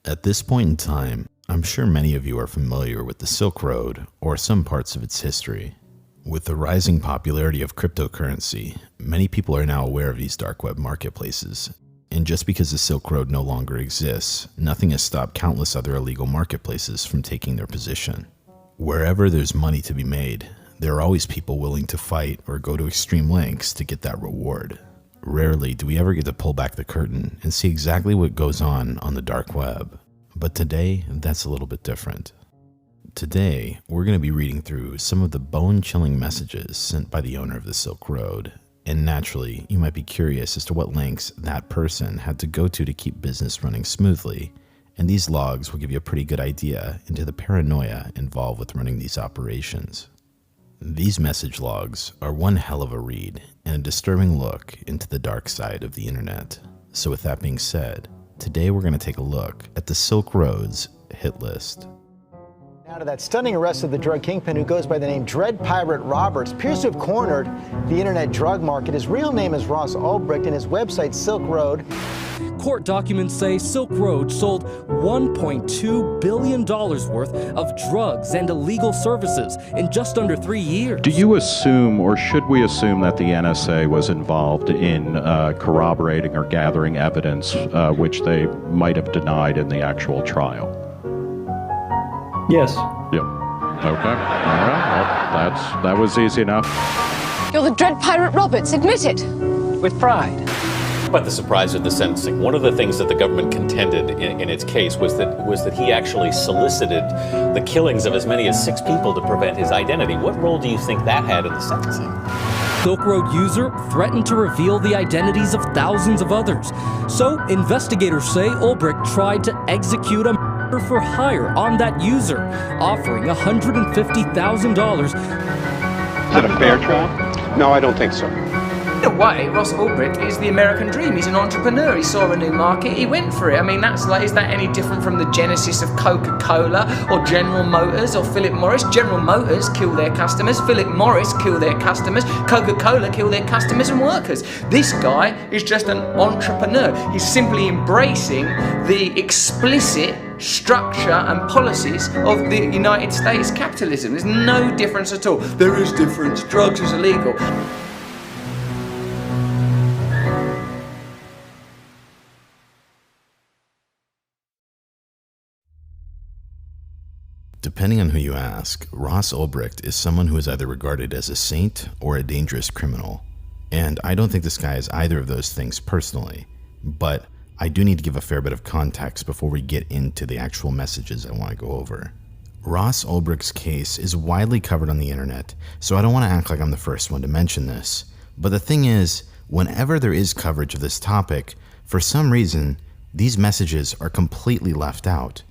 At this point in time, I'm sure many of you are familiar with the Silk Road or some parts of its history. With the rising popularity of cryptocurrency, many people are now aware of these dark web marketplaces. And just because the Silk Road no longer exists, nothing has stopped countless other illegal marketplaces from taking their position. Wherever there's money to be made, there are always people willing to fight or go to extreme lengths to get that reward. Rarely do we ever get to pull back the curtain and see exactly what goes on the dark web. But today, that's a little bit different. Today, we're going to be reading through some of the bone-chilling messages sent by the owner of the Silk Road. And naturally, you might be curious as to what lengths that person had to go to keep business running smoothly. And these logs will give you a pretty good idea into the paranoia involved with running these operations. These message logs are one hell of a read and a disturbing look into the dark side of the internet. So with that being said, today we're going to take a look at the Silk Road's hit list. Now to that stunning arrest of the drug kingpin who goes by the name Dread Pirate Roberts, appears to have cornered the internet drug market. His real name is Ross Ulbricht and his website Silk Road. Court documents say Silk Road sold $1.2 billion worth of drugs and illegal services in just under 3 years. Do you assume, or should we assume, that the NSA was involved in corroborating or gathering evidence which they might have denied in the actual trial? Yes. Yep. Okay. All right. Well, that was easy enough. You're the Dread Pirate Roberts. Admit it. With pride. But the surprise of the sentencing, one of the things that the government contended in its case was that he actually solicited the killings of as many as 6 people to prevent his identity. What role do you think that had in the sentencing? Silk Road user threatened to reveal the identities of thousands of others. So investigators say Ulbricht tried to execute a murder for hire on that user, offering $150,000. Is it a fair trial? No, I don't think so. In a way, Ross Ulbricht is the American dream. He's an entrepreneur. He saw a new market. He went for it. I mean, is that any different from the genesis of Coca-Cola or General Motors or Philip Morris? General Motors kill their customers. Philip Morris kill their customers. Coca-Cola kill their customers and workers. This guy is just an entrepreneur. He's simply embracing the explicit structure and policies of the United States capitalism. There's no difference at all. There is difference. Drugs is illegal. Depending on who you ask, Ross Ulbricht is someone who is either regarded as a saint or a dangerous criminal. And I don't think this guy is either of those things personally, but I do need to give a fair bit of context before we get into the actual messages I want to go over. Ross Ulbricht's case is widely covered on the internet, so I don't want to act like I'm the first one to mention this. But the thing is, whenever there is coverage of this topic, for some reason, these messages are completely left out.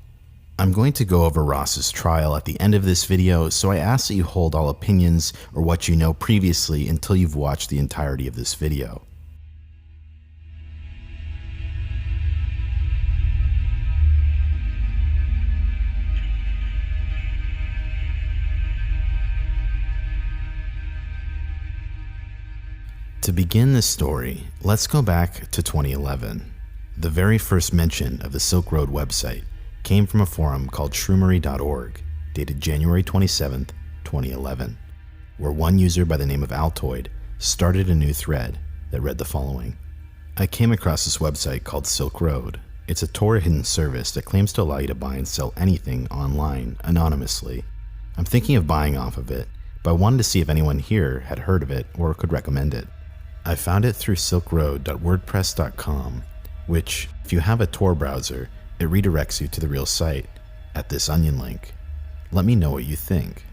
I'm going to go over Ross's trial at the end of this video, so I ask that you hold all opinions or what you know previously until you've watched the entirety of this video. To begin this story, let's go back to 2011. The very first mention of the Silk Road website came from a forum called shroomery.org, dated January 27, 2011, where one user by the name of Altoid started a new thread that read the following. I came across this website called Silk Road. It's a Tor hidden service that claims to allow you to buy and sell anything online anonymously. I'm thinking of buying off of it, but I wanted to see if anyone here had heard of it or could recommend it. I found it through silkroad.wordpress.com, which, if you have a Tor browser, it redirects you to the real site at this onion link. Let me know what you think.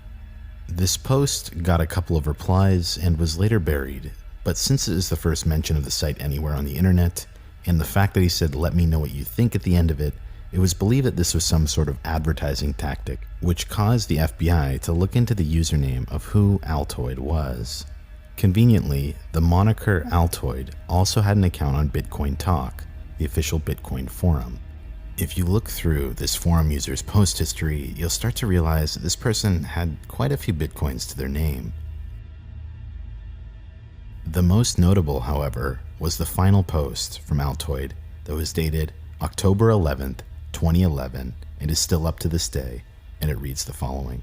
This post got a couple of replies and was later buried, but since it is the first mention of the site anywhere on the internet, and the fact that he said let me know what you think at the end of it, it was believed that this was some sort of advertising tactic, which caused the FBI to look into the username of who Altoid was. Conveniently, the moniker Altoid also had an account on Bitcoin Talk, the official Bitcoin forum. If you look through this forum user's post history, you'll start to realize that this person had quite a few Bitcoins to their name. The most notable, however, was the final post from Altoid that was dated October 11th, 2011, and is still up to this day, and it reads the following.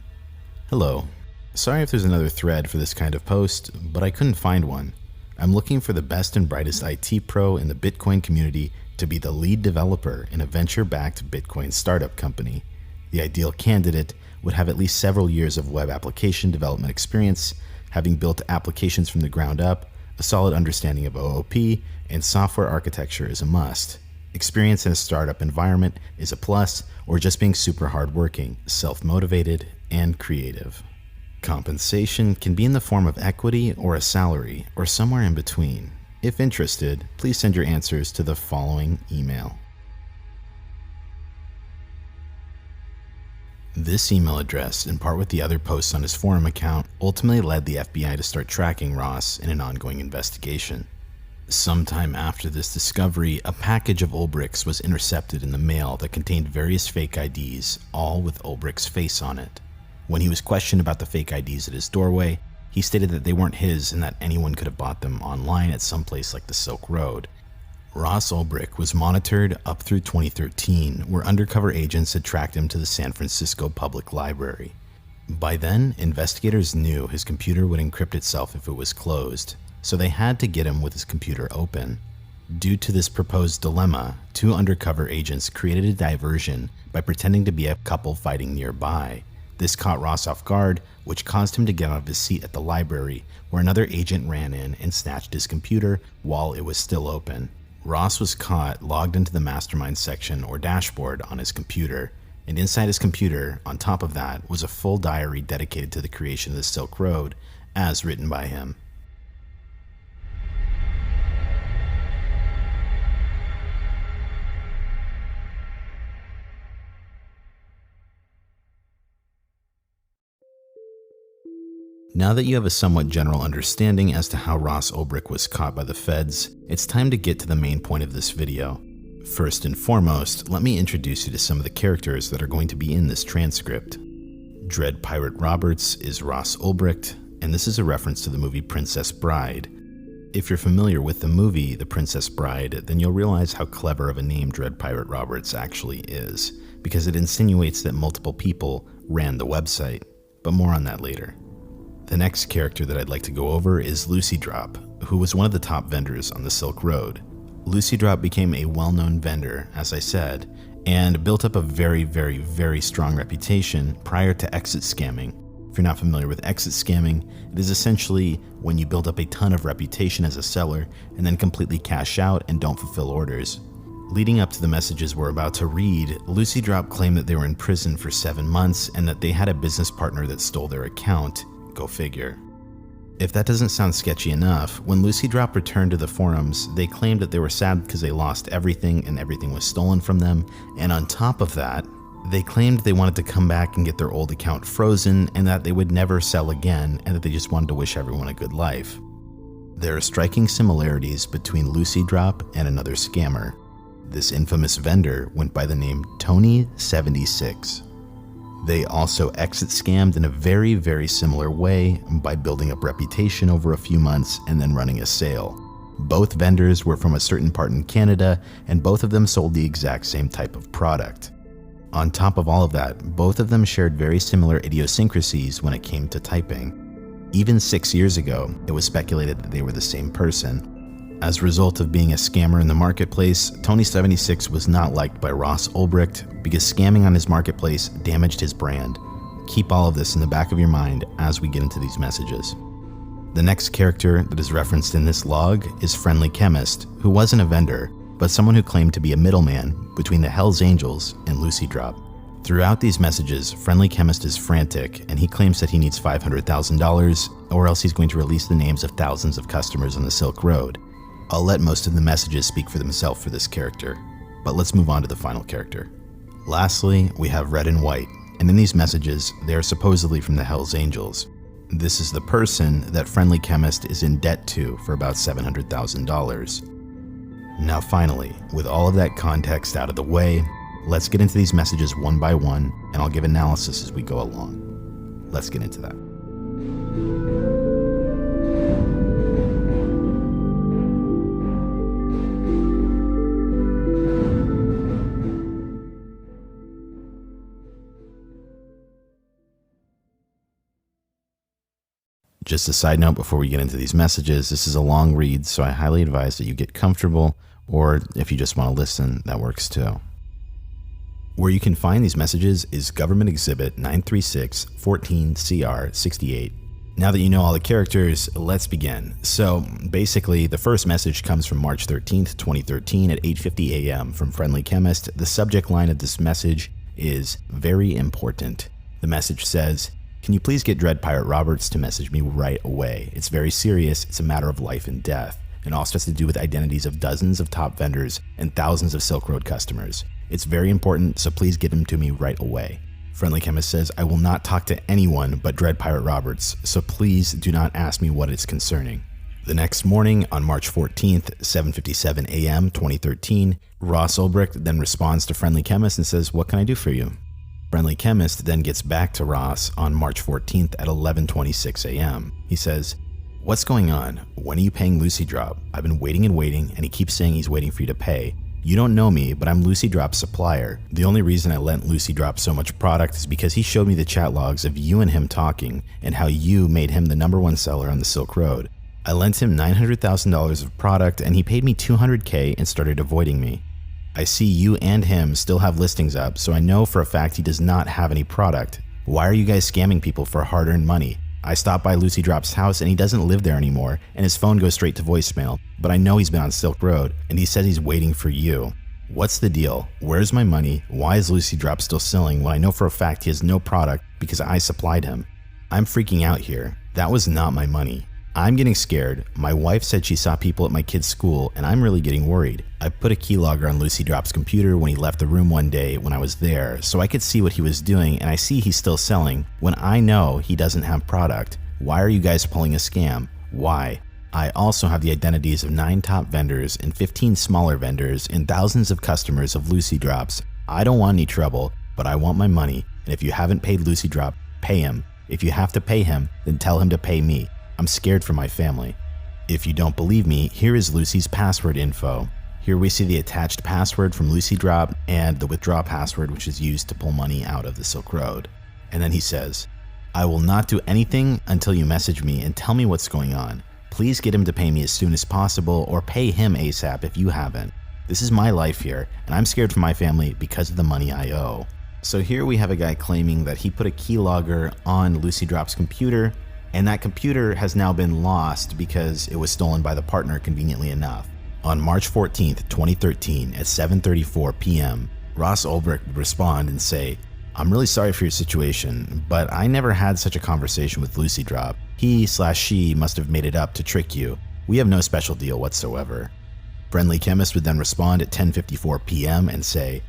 Hello. Sorry if there's another thread for this kind of post, but I couldn't find one. I'm looking for the best and brightest IT pro in the Bitcoin community to be the lead developer in a venture-backed Bitcoin startup company. The ideal candidate would have at least several years of web application development experience, having built applications from the ground up, a solid understanding of OOP, and software architecture is a must. Experience in a startup environment is a plus, or just being super hardworking, self-motivated, and creative. Compensation can be in the form of equity or a salary, or somewhere in between. If interested, please send your answers to the following email. This email address, in part with the other posts on his forum account, ultimately led the FBI to start tracking Ross in an ongoing investigation. Sometime after this discovery, a package of Ulbricht's was intercepted in the mail that contained various fake IDs, all with Ulbricht's face on it. When he was questioned about the fake IDs at his doorway, he stated that they weren't his and that anyone could have bought them online at some place like the Silk Road. Ross Ulbricht was monitored up through 2013, where undercover agents had tracked him to the San Francisco Public Library. By then, investigators knew his computer would encrypt itself if it was closed, so they had to get him with his computer open. Due to this proposed dilemma, 2 undercover agents created a diversion by pretending to be a couple fighting nearby. This caught Ross off guard, which caused him to get out of his seat at the library, where another agent ran in and snatched his computer while it was still open. Ross was caught logged into the mastermind section or dashboard on his computer, and inside his computer, on top of that, was a full diary dedicated to the creation of the Silk Road, as written by him. Now that you have a somewhat general understanding as to how Ross Ulbricht was caught by the feds, it's time to get to the main point of this video. First and foremost, let me introduce you to some of the characters that are going to be in this transcript. Dread Pirate Roberts is Ross Ulbricht, and this is a reference to the movie Princess Bride. If you're familiar with the movie The Princess Bride, then you'll realize how clever of a name Dread Pirate Roberts actually is, because it insinuates that multiple people ran the website, but more on that later. The next character that I'd like to go over is Lucy Drop, who was one of the top vendors on the Silk Road. Lucy Drop became a well-known vendor, as I said, and built up a very strong reputation prior to exit scamming. If you're not familiar with exit scamming, it is essentially when you build up a ton of reputation as a seller and then completely cash out and don't fulfill orders. Leading up to the messages we're about to read, Lucy Drop claimed that they were in prison for 7 months and that they had a business partner that stole their account. Go figure. If that doesn't sound sketchy enough, when Lucy Drop returned to the forums, they claimed that they were sad because they lost everything and everything was stolen from them, and on top of that, they claimed they wanted to come back and get their old account frozen and that they would never sell again and that they just wanted to wish everyone a good life. There are striking similarities between Lucy Drop and another scammer. This infamous vendor went by the name Tony76. They also exit scammed in a very similar way by building up reputation over a few months and then running a sale. Both vendors were from a certain part in Canada, and both of them sold the exact same type of product. On top of all of that, both of them shared very similar idiosyncrasies when it came to typing. Even 6 years ago, it was speculated that they were the same person. As a result of being a scammer in the marketplace, Tony76 was not liked by Ross Ulbricht because scamming on his marketplace damaged his brand. Keep all of this in the back of your mind as we get into these messages. The next character that is referenced in this log is Friendly Chemist, who wasn't a vendor, but someone who claimed to be a middleman between the Hells Angels and Lucy Drop. Throughout these messages, Friendly Chemist is frantic, and he claims that he needs $500,000, or else he's going to release the names of thousands of customers on the Silk Road. I'll let most of the messages speak for themselves for this character, but let's move on to the final character. Lastly, we have Red and White, and in these messages, they are supposedly from the Hells Angels. This is the person that Friendly Chemist is in debt to for about $700,000. Now finally, with all of that context out of the way, let's get into these messages one by one, and I'll give analysis as we go along. Let's get into that. Just a side note before we get into these messages, this is a long read, so I highly advise that you get comfortable, or if you just want to listen, that works too. Where you can find these messages is Government Exhibit 936-14-CR-68. Now that you know all the characters, let's begin. So basically, the first message comes from March 13th, 2013 at 8:50 a.m. from Friendly Chemist. The subject line of this message is very important. The message says, "Can you please get Dread Pirate Roberts to message me right away? It's very serious. It's a matter of life and death. It also has to do with identities of dozens of top vendors and thousands of Silk Road customers. It's very important, so please get him to me right away." Friendly Chemist says, "I will not talk to anyone but Dread Pirate Roberts, so please do not ask me what it's concerning." The next morning, on March 14th, 7:57 a.m., 2013, Ross Ulbricht then responds to Friendly Chemist and says, "What can I do for you?" Friendly Chemist then gets back to Ross on March 14th at 11:26 a.m. He says, "What's going on? When are you paying Lucy Drop? I've been waiting, and he keeps saying he's waiting for you to pay. You don't know me, but I'm Lucy Drop's supplier. The only reason I lent Lucy Drop so much product is because he showed me the chat logs of you and him talking and how you made him the #1 seller on the Silk Road. I lent him $900,000 of product and he paid me $200K and started avoiding me. I see you and him still have listings up, so I know for a fact he does not have any product. Why are you guys scamming people for hard-earned money? I stopped by Lucy Drop's house and he doesn't live there anymore, and his phone goes straight to voicemail, but I know he's been on Silk Road, and he says he's waiting for you. What's the deal? Where's my money? Why is Lucy Drop still selling when I know for a fact he has no product because I supplied him? I'm freaking out here. That was not my money. I'm getting scared. My wife said she saw people at my kid's school, and I'm really getting worried. I put a keylogger on Lucy Drop's computer when he left the room one day when I was there, so I could see what he was doing, and I see he's still selling when I know he doesn't have product. Why are you guys pulling a scam? Why? I also have the identities of 9 top vendors and 15 smaller vendors and thousands of customers of Lucy Drops. I don't want any trouble, but I want my money, and if you haven't paid Lucy Drop, pay him. If you have to pay him, then tell him to pay me. I'm scared for my family. If you don't believe me, here is Lucy's password info. Here we see the attached password from Lucy Drop and the withdraw password, which is used to pull money out of the Silk Road. And then he says, "I will not do anything until you message me and tell me what's going on. Please get him to pay me as soon as possible, or pay him ASAP if you haven't. This is my life here, and I'm scared for my family because of the money I owe." So here we have a guy claiming that he put a keylogger on Lucy Drop's computer, and that computer has now been lost because it was stolen by the partner, conveniently enough. On March 14th, 2013 at 7:34 p.m., Ross Ulbricht would respond and say, "I'm really sorry for your situation, but I never had such a conversation with Lucy Drop. He/she must have made it up to trick you. We have no special deal whatsoever." Friendly Chemist would then respond at 10:54 p.m. and say,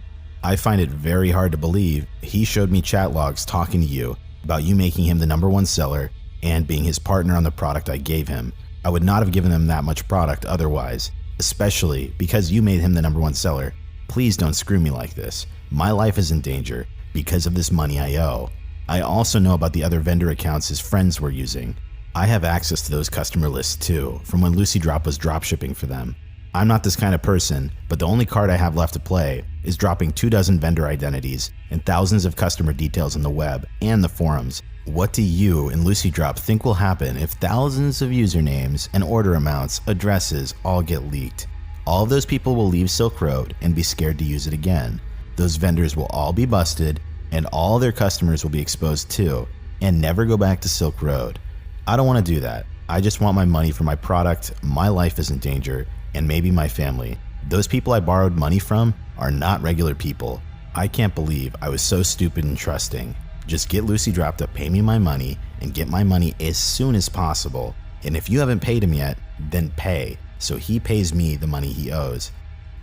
"I find it very hard to believe. He showed me chat logs talking to you about you making him the #1 seller and being his partner on the product I gave him. I would not have given him that much product otherwise, especially because you made him the #1 seller. Please don't screw me like this. My life is in danger because of this money I owe. I also know about the other vendor accounts his friends were using. I have access to those customer lists too, from when Lucy Drop was dropshipping for them. I'm not this kind of person, but the only card I have left to play is dropping 24 vendor identities and thousands of customer details on the web and the forums. What do you and Lucy Drop think will happen if thousands of usernames and order amounts, addresses all get leaked? All of those people will leave Silk Road and be scared to use it again. Those vendors will all be busted, and all their customers will be exposed too, and never go back to Silk Road. I don't want to do that. I just want my money for my product, my life is in danger, and maybe my family. Those people I borrowed money from are not regular people. I can't believe I was so stupid and trusting. Just get Lucy Drop to pay me my money and get my money as soon as possible. And if you haven't paid him yet, then pay, so he pays me the money he owes.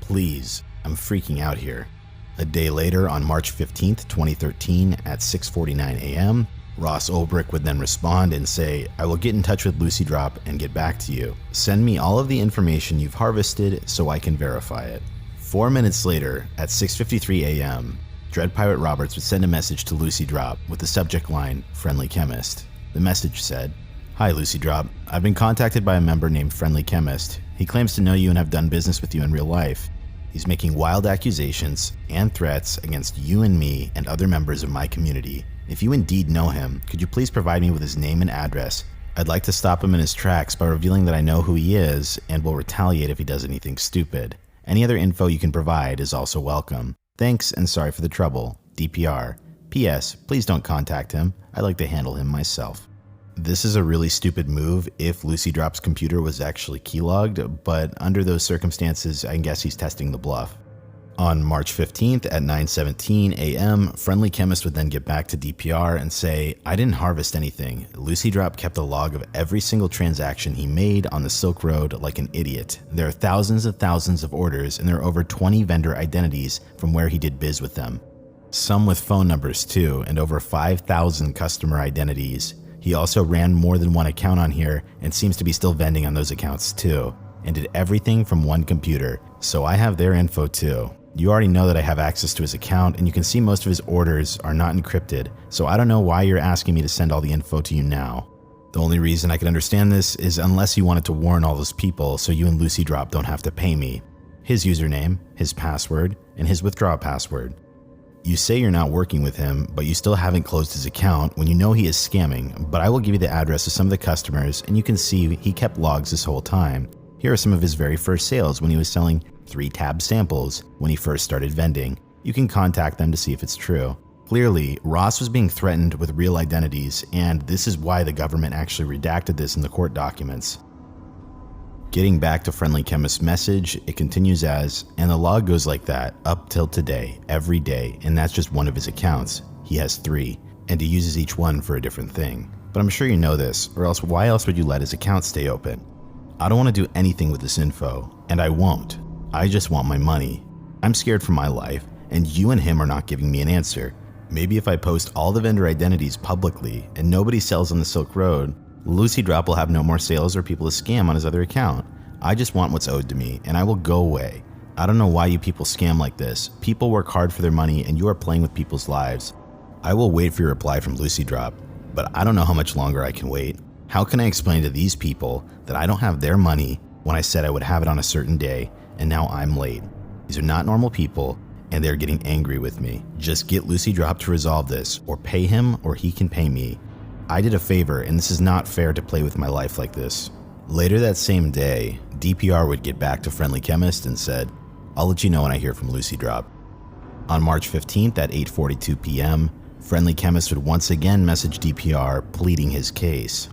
Please, I'm freaking out here." A day later, on March 15th, 2013 at 6:49 a.m., Ross Ulbricht would then respond and say, "I will get in touch with Lucy Drop and get back to you. Send me all of the information you've harvested so I can verify it." 4 minutes later, at 6:53 a.m., Dread Pirate Roberts would send a message to Lucy Drop with the subject line, "Friendly Chemist." The message said, "Hi Lucy Drop, I've been contacted by a member named Friendly Chemist. He claims to know you and have done business with you in real life. He's making wild accusations and threats against you and me and other members of my community. If you indeed know him, could you please provide me with his name and address? I'd like to stop him in his tracks by revealing that I know who he is and will retaliate if he does anything stupid. Any other info you can provide is also welcome. Thanks and sorry for the trouble. DPR. P.S. Please don't contact him. I'd like to handle him myself. This is a really stupid move if Lucy Drop's computer was actually keylogged, but under those circumstances, I guess he's testing the bluff. On March 15th at 9:17 a.m., Friendly Chemist would then get back to DPR and say, I didn't harvest anything. Lucy Drop kept a log of every single transaction he made on the Silk Road like an idiot. There are thousands of orders, and there are over 20 vendor identities from where he did biz with them. Some with phone numbers too, and over 5,000 customer identities. He also ran more than one account on here and seems to be still vending on those accounts too, and did everything from one computer, so I have their info too. You already know that I have access to his account, and you can see most of his orders are not encrypted, so I don't know why you're asking me to send all the info to you now. The only reason I can understand this is unless you wanted to warn all those people so you and Lucy Drop don't have to pay me. His username, his password, and his withdraw password. You say you're not working with him, but you still haven't closed his account when you know he is scamming, but I will give you the address of some of the customers and you can see he kept logs this whole time. Here are some of his very first sales when he was selling 3-tab samples when he first started vending. You can contact them to see if it's true. Clearly, Ross was being threatened with real identities, and this is why the government actually redacted this in the court documents. Getting back to Friendly Chemist's message, it continues as, and the log goes like that up till today, every day, and that's just one of his accounts. He has 3, and he uses each one for a different thing. But I'm sure you know this, or else why else would you let his account stay open? I don't want to do anything with this info, and I won't. I just want my money. I'm scared for my life, and you and him are not giving me an answer. Maybe if I post all the vendor identities publicly and nobody sells on the Silk Road, Lucy Drop will have no more sales or people to scam on his other account. I just want what's owed to me, and I will go away. I don't know why you people scam like this. People work hard for their money, and you are playing with people's lives. I will wait for your reply from Lucy Drop, but I don't know how much longer I can wait. How can I explain to these people that I don't have their money when I said I would have it on a certain day, and now I'm late? These are not normal people, and they're getting angry with me. Just get Lucy Drop to resolve this, or pay him, or he can pay me. I did a favor, and this is not fair to play with my life like this. Later that same day, DPR would get back to Friendly Chemist and said, I'll let you know when I hear from Lucy Drop. On March 15th at 8:42 p.m., Friendly Chemist would once again message DPR pleading his case.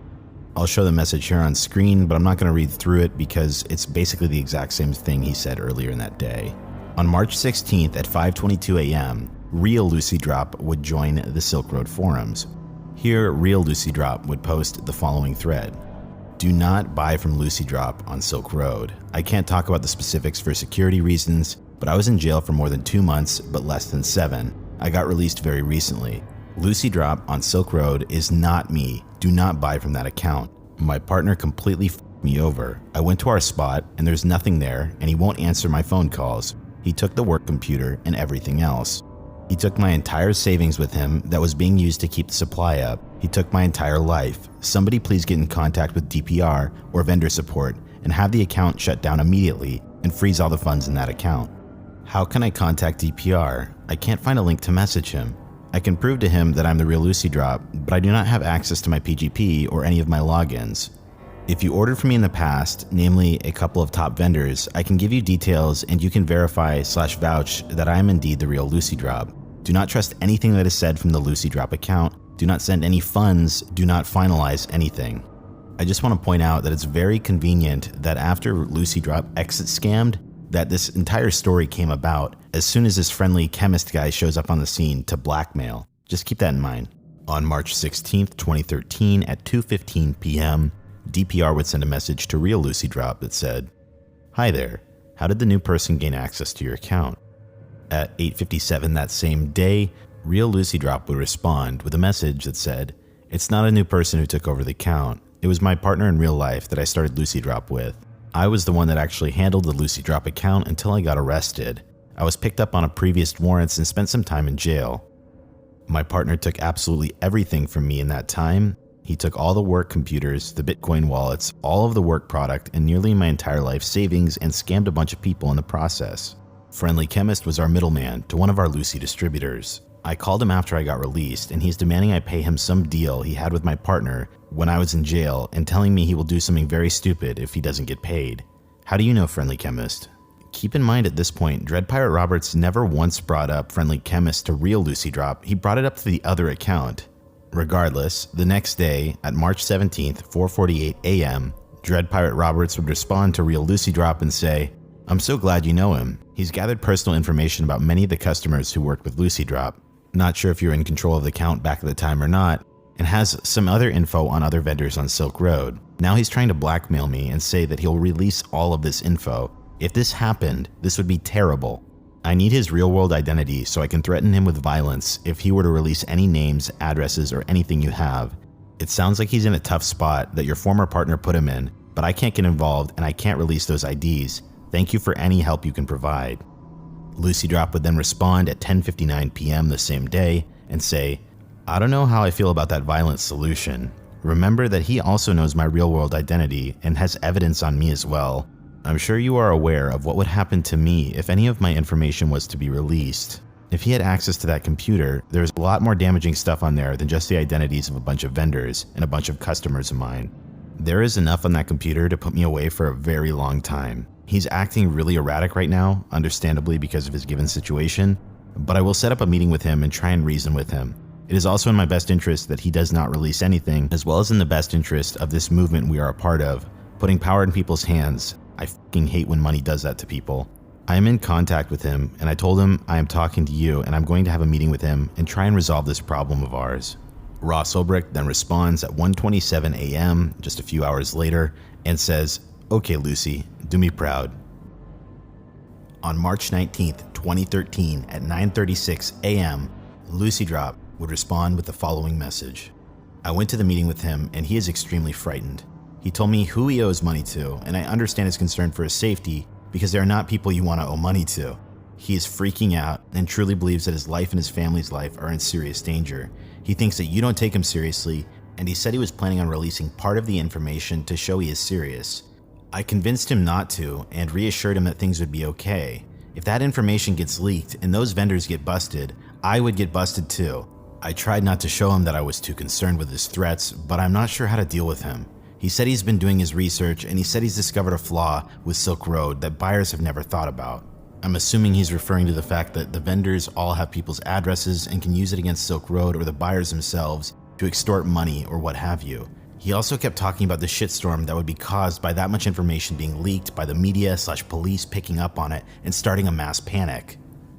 I'll show the message here on screen, but I'm not going to read through it because it's basically the exact same thing he said earlier in that day. On March 16th at 5:22 a.m., Real Lucy Drop would join the Silk Road forums. Here, Real Lucy Drop would post the following thread. Do not buy from Lucy Drop on Silk Road. I can't talk about the specifics for security reasons, but I was in jail for more than 2 months, but less than 7. I got released very recently. Lucy Drop on Silk Road is not me. Do not buy from that account. My partner completely f***ed me over. I went to our spot and there's nothing there, and he won't answer my phone calls. He took the work computer and everything else. He took my entire savings with him that was being used to keep the supply up. He took my entire life. Somebody please get in contact with DPR or vendor support and have the account shut down immediately and freeze all the funds in that account. How can I contact DPR? I can't find a link to message him. I can prove to him that I'm the real Lucy Drop, but I do not have access to my PGP or any of my logins. If you ordered from me in the past, namely a couple of top vendors, I can give you details and you can verify/vouch that I am indeed the real Lucy Drop. Do not trust anything that is said from the Lucy Drop account. Do not send any funds. Do not finalize anything. I just want to point out that it's very convenient that after Lucy Drop exit scammed, that this entire story came about as soon as this Friendly Chemist guy shows up on the scene to blackmail. Just keep that in mind. On March 16th, 2013 at 2:15 p.m., DPR would send a message to Real Lucy Drop that said, Hi there, how did the new person gain access to your account? At 8:57 that same day, Real Lucy Drop would respond with a message that said, It's not a new person who took over the account. It was my partner in real life that I started Lucy Drop with. I was the one that actually handled the Lucy Drop account until I got arrested. I was picked up on a previous warrants and spent some time in jail. My partner took absolutely everything from me in that time. He took all the work computers, the Bitcoin wallets, all of the work product, and nearly my entire life savings and scammed a bunch of people in the process. Friendly Chemist was our middleman to one of our Lucy distributors. I called him after I got released, and he's demanding I pay him some deal he had with my partner when I was in jail and telling me he will do something very stupid if he doesn't get paid. How do you know, Friendly Chemist? Keep in mind at this point, Dread Pirate Roberts never once brought up Friendly Chemist to real Lucy Drop. He brought it up to the other account. Regardless, the next day, at March 17th, 4:48 a.m., Dread Pirate Roberts would respond to real Lucy Drop and say, "I'm so glad you know him. He's gathered personal information about many of the customers who worked with Lucy Drop. Not sure if you're in control of the account back at the time or not, and has some other info on other vendors on Silk Road. Now he's trying to blackmail me and say that he'll release all of this info. If this happened, this would be terrible. I need his real-world identity so I can threaten him with violence if he were to release any names, addresses, or anything you have. It sounds like he's in a tough spot that your former partner put him in, but I can't get involved and I can't release those IDs. Thank you for any help you can provide." Lucy Drop would then respond at 10:59 p.m. the same day and say, "I don't know how I feel about that violent solution. Remember that he also knows my real-world identity and has evidence on me as well. I'm sure you are aware of what would happen to me if any of my information was to be released. If he had access to that computer, there's a lot more damaging stuff on there than just the identities of a bunch of vendors and a bunch of customers of mine. There is enough on that computer to put me away for a very long time. He's acting really erratic right now, understandably because of his given situation, but I will set up a meeting with him and try and reason with him. It is also in my best interest that he does not release anything, as well as in the best interest of this movement we are a part of, putting power in people's hands. I fucking hate when money does that to people. I am in contact with him, and I told him I am talking to you and I'm going to have a meeting with him and try and resolve this problem of ours." Ross Ulbricht then responds at 1:27 a.m., just a few hours later, and says, "Okay, Lucy, do me proud." On March 19th, 2013, at 9:36 a.m., Lucy Drop would respond with the following message. "I went to the meeting with him, and he is extremely frightened. He told me who he owes money to, and I understand his concern for his safety because they are not people you want to owe money to. He is freaking out and truly believes that his life and his family's life are in serious danger. He thinks that you don't take him seriously, and he said he was planning on releasing part of the information to show he is serious. I convinced him not to and reassured him that things would be okay. If that information gets leaked and those vendors get busted, I would get busted too. I tried not to show him that I was too concerned with his threats, but I'm not sure how to deal with him. He said he's been doing his research and he said he's discovered a flaw with Silk Road that buyers have never thought about. I'm assuming he's referring to the fact that the vendors all have people's addresses and can use it against Silk Road or the buyers themselves to extort money or what have you. He also kept talking about the shitstorm that would be caused by that much information being leaked by the media/police picking up on it and starting a mass panic.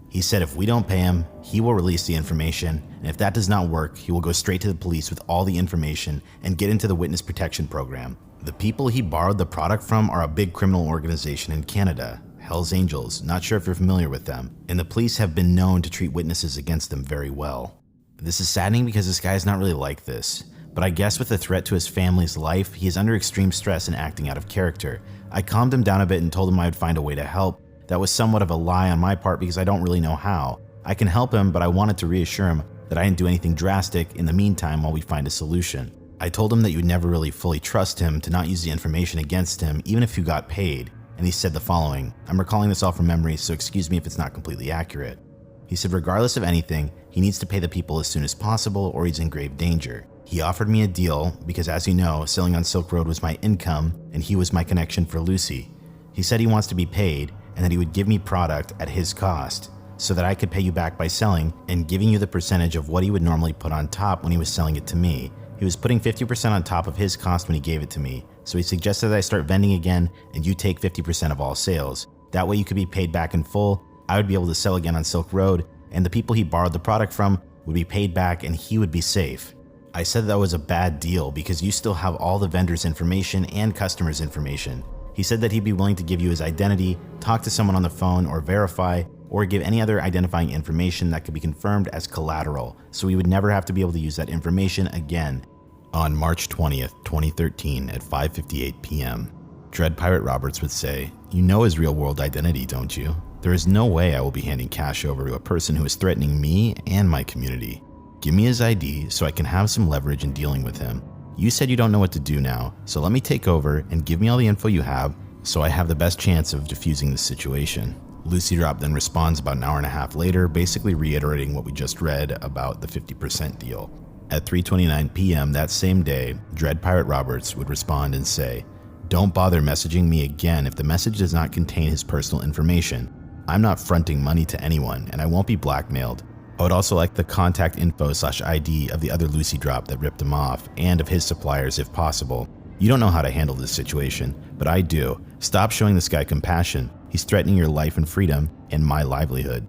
He said if we don't pay him, he will release the information, and if that does not work, he will go straight to the police with all the information and get into the witness protection program. The people he borrowed the product from are a big criminal organization in Canada, Hells Angels, not sure if you're familiar with them, and the police have been known to treat witnesses against them very well. This is saddening because this guy is not really like this, but I guess with the threat to his family's life, he is under extreme stress and acting out of character. I calmed him down a bit and told him I would find a way to help. That was somewhat of a lie on my part because I don't really know how. I can help him, but I wanted to reassure him that I didn't do anything drastic in the meantime while we find a solution. I told him that you would never really fully trust him to not use the information against him even if you got paid. And he said the following. I'm recalling this all from memory, so excuse me if it's not completely accurate. He said regardless of anything, he needs to pay the people as soon as possible or he's in grave danger. He offered me a deal because, as you know, selling on Silk Road was my income and he was my connection for Lucy. He said he wants to be paid and that he would give me product at his cost so that I could pay you back by selling and giving you the percentage of what he would normally put on top when he was selling it to me. He was putting 50% on top of his cost when he gave it to me, so he suggested that I start vending again and you take 50% of all sales. That way you could be paid back in full, I would be able to sell again on Silk Road, and the people he borrowed the product from would be paid back and he would be safe. I said that was a bad deal because you still have all the vendors' information and customers' information. He said that he'd be willing to give you his identity, talk to someone on the phone or verify, or give any other identifying information that could be confirmed as collateral, so we would never have to be able to use that information again. On March 20th, 2013 at 5:58 p.m., Dread Pirate Roberts would say, "You know his real-world identity, don't you? There is no way I will be handing cash over to a person who is threatening me and my community. Give me his ID so I can have some leverage in dealing with him. You said you don't know what to do now, so let me take over and give me all the info you have so I have the best chance of diffusing this situation." Lucy Drop then responds about an hour and a half later, basically reiterating what we just read about the 50% deal. At 3:29 p.m. that same day, Dread Pirate Roberts would respond and say, "Don't bother messaging me again if the message does not contain his personal information. I'm not fronting money to anyone, and I won't be blackmailed. I would also like the contact info/ID of the other Lucy Drop that ripped him off, and of his suppliers if possible. You don't know how to handle this situation, but I do. Stop showing this guy compassion. He's threatening your life and freedom and my livelihood."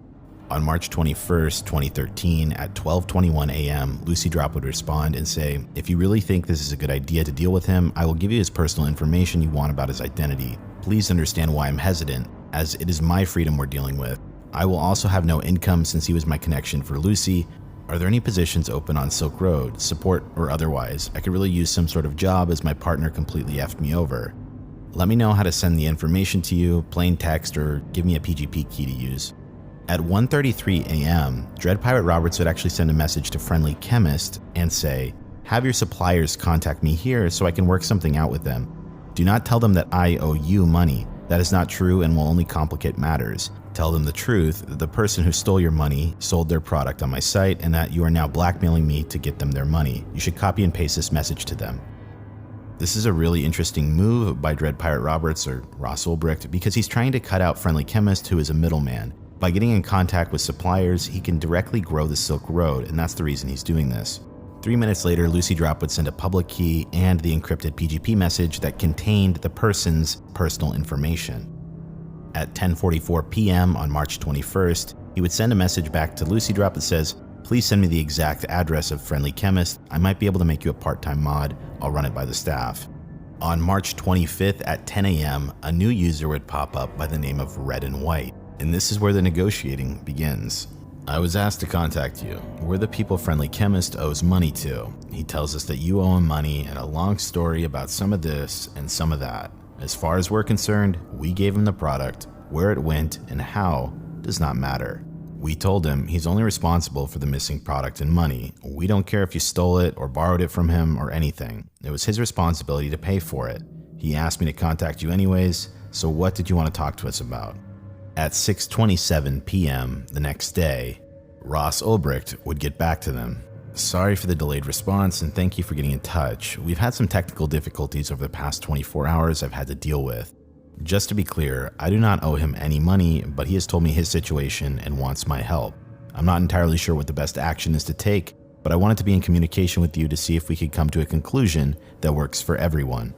On March 21st, 2013, at 12:21 a.m., Lucy Drop would respond and say, "If you really think this is a good idea to deal with him, I will give you his personal information you want about his identity. Please understand why I'm hesitant, as it is my freedom we're dealing with. I will also have no income since he was my connection for Lucy. Are there any positions open on Silk Road, support or otherwise? I could really use some sort of job as my partner completely effed me over. Let me know how to send the information to you, plain text, or give me a PGP key to use." At 1:33 a.m., Dread Pirate Roberts would actually send a message to Friendly Chemist and say, "Have your suppliers contact me here so I can work something out with them. Do not tell them that I owe you money. That is not true and will only complicate matters. Tell them the truth, that the person who stole your money sold their product on my site and that you are now blackmailing me to get them their money. You should copy and paste this message to them." This is a really interesting move by Dread Pirate Roberts, or Ross Ulbricht, because he's trying to cut out Friendly Chemist, who is a middleman. By getting in contact with suppliers, he can directly grow the Silk Road, and that's the reason he's doing this. 3 minutes later, Lucy Drop would send a public key and the encrypted PGP message that contained the person's personal information. At 10:44 p.m. on March 21st, he would send a message back to Lucy Drop that says, "Please send me the exact address of Friendly Chemist. I might be able to make you a part-time mod. I'll run it by the staff." On March 25th at 10 a.m., a new user would pop up by the name of Red and White. And this is where the negotiating begins. "I was asked to contact you. We're the people Friendly Chemist owes money to. He tells us that you owe him money and a long story about some of this and some of that. As far as we're concerned, we gave him the product. Where it went and how does not matter. We told him he's only responsible for the missing product and money. We don't care if you stole it or borrowed it from him or anything. It was his responsibility to pay for it. He asked me to contact you anyways, so what did you want to talk to us about?" At 6:27 p.m. the next day, Ross Ulbricht would get back to them. "Sorry for the delayed response and thank you for getting in touch. We've had some technical difficulties over the past 24 hours I've had to deal with. Just to be clear, I do not owe him any money, but he has told me his situation and wants my help. I'm not entirely sure what the best action is to take, but I wanted to be in communication with you to see if we could come to a conclusion that works for everyone.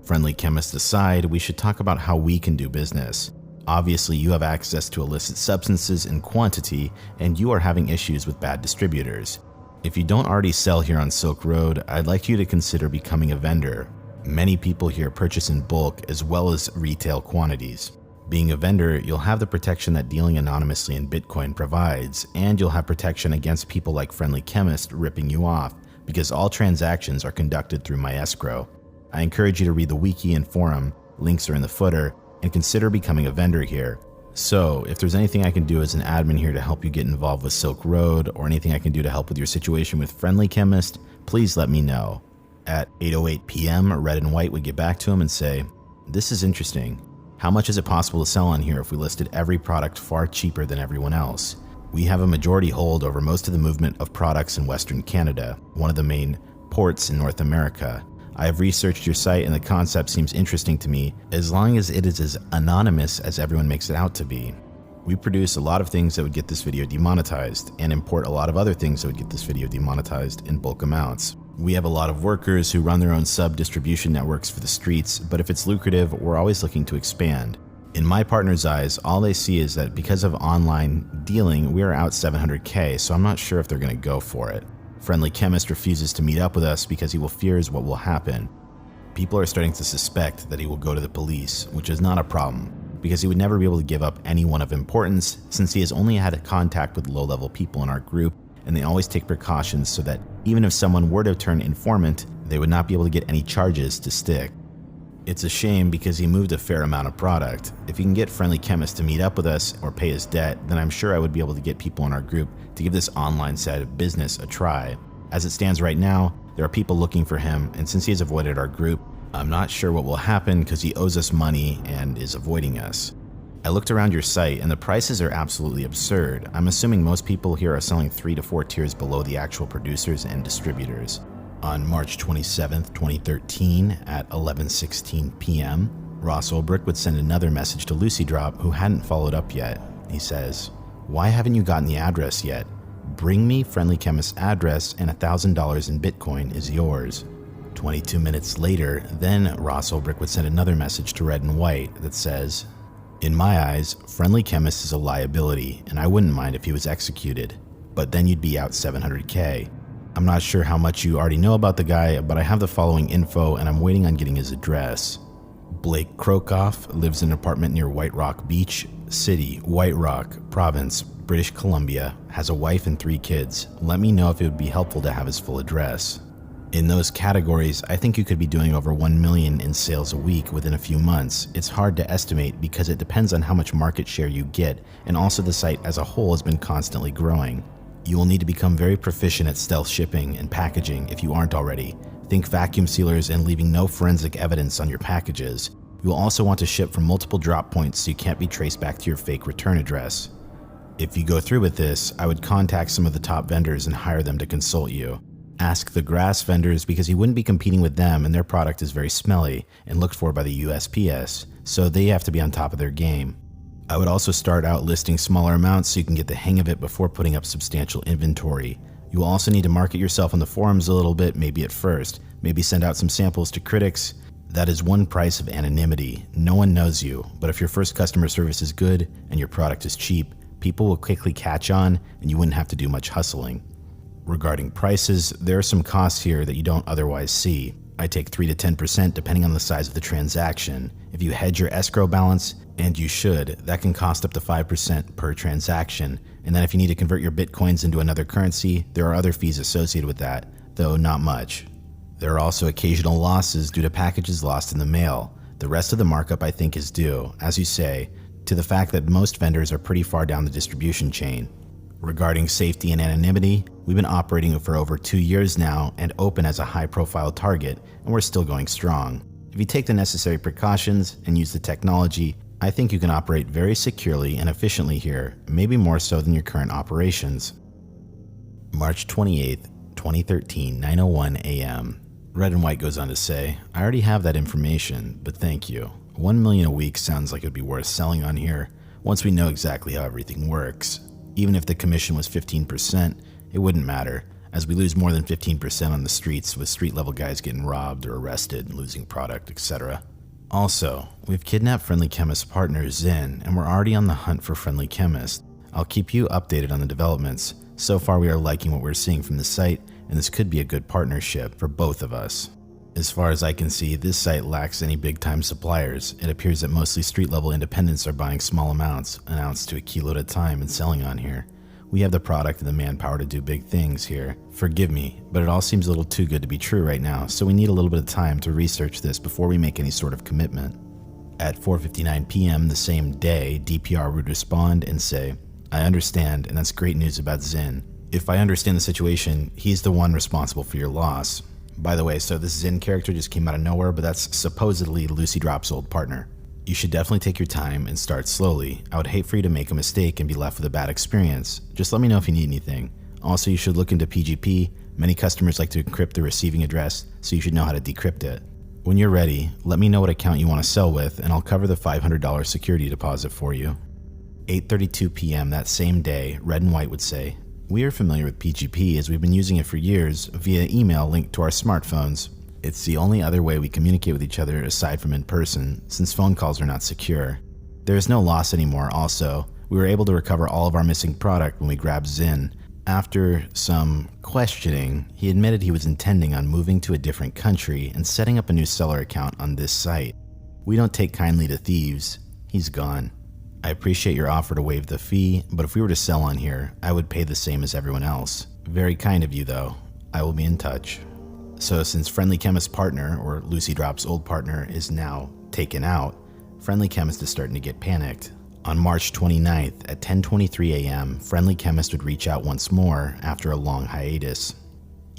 Friendly Chemist aside, we should talk about how we can do business. Obviously, you have access to illicit substances in quantity, and you are having issues with bad distributors. If you don't already sell here on Silk Road, I'd like you to consider becoming a vendor. Many people here purchase in bulk as well as retail quantities. Being a vendor, you'll have the protection that dealing anonymously in Bitcoin provides, and you'll have protection against people like Friendly Chemist ripping you off, because all transactions are conducted through my escrow. I encourage you to read the wiki and forum, links are in the footer, and consider becoming a vendor here. So, if there's anything I can do as an admin here to help you get involved with Silk Road, or anything I can do to help with your situation with Friendly Chemist, please let me know." At 8:08 p.m., Red and White would get back to him and say, "This is interesting. How much is it possible to sell on here if we listed every product far cheaper than everyone else? We have a majority hold over most of the movement of products in Western Canada, one of the main ports in North America. I have researched your site and the concept seems interesting to me, as long as it is as anonymous as everyone makes it out to be. We produce a lot of things that would get this video demonetized, and import a lot of other things that would get this video demonetized in bulk amounts. We have a lot of workers who run their own sub-distribution networks for the streets, but if it's lucrative, we're always looking to expand. In my partner's eyes, all they see is that because of online dealing, we are out 700K, so I'm not sure if they're going to go for it. Friendly Chemist refuses to meet up with us because he will fears what will happen. People are starting to suspect that he will go to the police, which is not a problem, because he would never be able to give up anyone of importance since he has only had a contact with low-level people in our group, and they always take precautions so that even if someone were to turn informant, they would not be able to get any charges to stick. It's a shame because he moved a fair amount of product. If he can get Friendly Chemist to meet up with us or pay his debt, then I'm sure I would be able to get people in our group to give this online side of business a try. As it stands right now, there are people looking for him, and since he has avoided our group, I'm not sure what will happen because he owes us money and is avoiding us. I looked around your site and the prices are absolutely absurd. I'm assuming most people here are selling 3 to 4 tiers below the actual producers and distributors. On March 27th, 2013 at 11:16 p.m., Ross Ulbricht would send another message to Lucy Drop, who hadn't followed up yet. He says, "Why haven't you gotten the address yet? Bring me Friendly Chemist's address and $1,000 in Bitcoin is yours." 22 minutes later, then Ross Ulbricht would send another message to Red and White that says, "In my eyes, Friendly Chemist is a liability, and I wouldn't mind if he was executed, but then you'd be out $700K. I'm not sure how much you already know about the guy, but I have the following info and I'm waiting on getting his address. Blake Krokoff lives in an apartment near White Rock Beach City, White Rock, Province, British Columbia, has a wife and 3 kids. Let me know if it would be helpful to have his full address." In those categories, I think you could be doing over 1 million in sales a week within a few months. It's hard to estimate because it depends on how much market share you get, and also the site as a whole has been constantly growing. You will need to become very proficient at stealth shipping and packaging if you aren't already. Think vacuum sealers and leaving no forensic evidence on your packages. You will also want to ship from multiple drop points so you can't be traced back to your fake return address. If you go through with this, I would contact some of the top vendors and hire them to consult you. Ask the grass vendors because you wouldn't be competing with them and their product is very smelly and looked for by the USPS, so they have to be on top of their game. I would also start out listing smaller amounts so you can get the hang of it before putting up substantial inventory. You will also need to market yourself on the forums a little bit, maybe at first. Maybe send out some samples to critics. That is one price of anonymity. No one knows you, but if your first customer service is good and your product is cheap, people will quickly catch on and you wouldn't have to do much hustling. Regarding prices, there are some costs here that you don't otherwise see. I take 3 to 10% depending on the size of the transaction. If you hedge your escrow balance, and you should, that can cost up to 5% per transaction. And then if you need to convert your bitcoins into another currency, there are other fees associated with that, though not much. There are also occasional losses due to packages lost in the mail. The rest of the markup I think is due, as you say, to the fact that most vendors are pretty far down the distribution chain. Regarding safety and anonymity, we've been operating for over 2 years now and open as a high-profile target, and we're still going strong. If you take the necessary precautions and use the technology, I think you can operate very securely and efficiently here, maybe more so than your current operations. March 28th, 2013, 9:01 a.m. Red and White goes on to say, "I already have that information, but thank you. 1 million a week sounds like it would be worth selling on here once we know exactly how everything works. Even if the commission was 15%, it wouldn't matter, as we lose more than 15% on the streets with street-level guys getting robbed or arrested and losing product, etc. Also, we've kidnapped Friendly Chemist's partner Zin, and we're already on the hunt for Friendly Chemist. I'll keep you updated on the developments. So far we are liking what we're seeing from the site, and this could be a good partnership for both of us. As far as I can see, this site lacks any big-time suppliers. It appears that mostly street-level independents are buying small amounts, an ounce to a kilo at a time, and selling on here. We have the product and the manpower to do big things here. Forgive me, but it all seems a little too good to be true right now, so we need a little bit of time to research this before we make any sort of commitment." At 4:59 p.m. the same day, DPR would respond and say, "I understand, and that's great news about Zin. If I understand the situation, he's the one responsible for your loss." By the way, so this Zin character just came out of nowhere, but that's supposedly Lucy Drop's old partner. "You should definitely take your time and start slowly. I would hate for you to make a mistake and be left with a bad experience. Just let me know if you need anything. Also, you should look into PGP. Many customers like to encrypt the receiving address, so you should know how to decrypt it. When you're ready, let me know what account you want to sell with, and I'll cover the $500 security deposit for you." 8:32 p.m. that same day, Red and White would say, "We are familiar with PGP as we've been using it for years via email linked to our smartphones. It's the only other way we communicate with each other aside from in person, since phone calls are not secure. There is no loss anymore. Also, we were able to recover all of our missing product when we grabbed Zin. After some questioning, he admitted he was intending on moving to a different country and setting up a new seller account on this site. We don't take kindly to thieves. He's gone. I appreciate your offer to waive the fee, but if we were to sell on here, I would pay the same as everyone else. Very kind of you, though. I will be in touch." So since Friendly Chemist's partner, or Lucy Drop's old partner, is now taken out, Friendly Chemist is starting to get panicked. On March 29th at 10:23 a.m., Friendly Chemist would reach out once more after a long hiatus.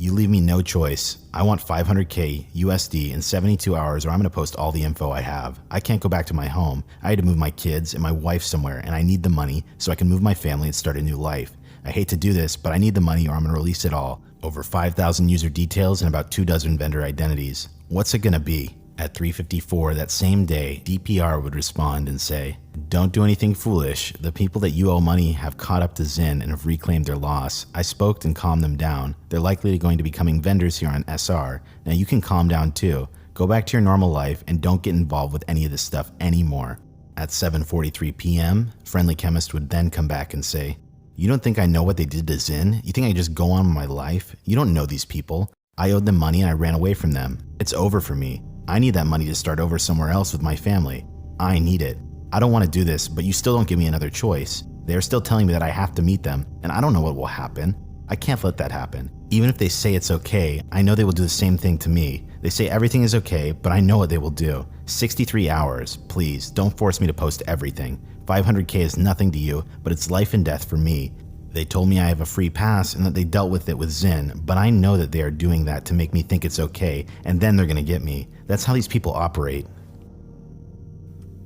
You leave me no choice. I want 500K USD in 72 hours or I'm going to post all the info I have. I can't go back to my home. I had to move my kids and my wife somewhere and I need the money so I can move my family and start a new life. I hate to do this, but I need the money or I'm going to release it all. Over 5,000 user details and about 24 vendor identities. What's it going to be? At 3:54 that same day, DPR would respond and say, "Don't do anything foolish. The people that you owe money have caught up to Zyn and have reclaimed their loss. I spoke and calmed them down. They're likely going to be becoming vendors here on SR. Now you can calm down too. Go back to your normal life and don't get involved with any of this stuff anymore." At 7:43 p.m., Friendly Chemist would then come back and say, "You don't think I know what they did to Zyn? You think I just go on with my life? You don't know these people. I owed them money and I ran away from them. It's over for me. I need that money to start over somewhere else with my family. I need it. I don't want to do this, but you still don't give me another choice. They're still telling me that I have to meet them, and I don't know what will happen. I can't let that happen. Even if they say it's okay, I know they will do the same thing to me. They say everything is okay, but I know what they will do. 63 hours. Please, don't force me to post everything. 500K is nothing to you, but it's life and death for me. They told me I have a free pass and that they dealt with it with Zyn, but I know that they are doing that to make me think it's okay, and then they're going to get me. That's how these people operate."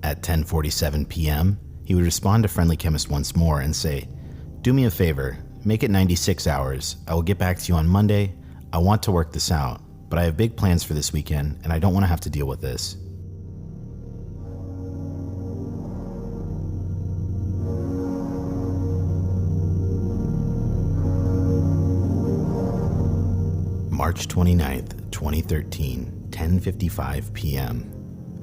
At 10:47 p.m., he would respond to Friendly Chemist once more and say, "Do me a favor, make it 96 hours. I will get back to you on Monday. I want to work this out, but I have big plans for this weekend, and I don't want to have to deal with this." March 29th, 2013, 10:55 p.m.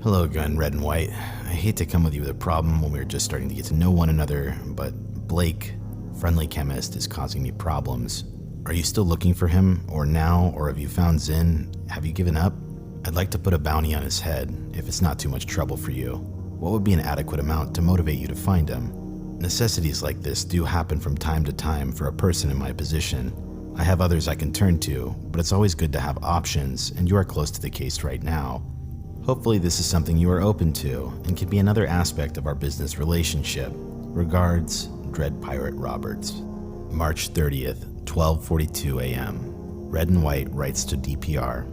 "Hello again, Red and White. I hate to come with you with a problem when we were just starting to get to know one another, but Blake, Friendly Chemist, is causing me problems. Are you still looking for him, or now, or have you found Zyn? Have you given up? I'd like to put a bounty on his head, if it's not too much trouble for you. What would be an adequate amount to motivate you to find him? Necessities like this do happen from time to time for a person in my position. I have others I can turn to, but it's always good to have options, and you are close to the case right now. Hopefully this is something you are open to, and can be another aspect of our business relationship. Regards, Dread Pirate Roberts." March 30th, 12:42 a.m. Red and White writes to DPR,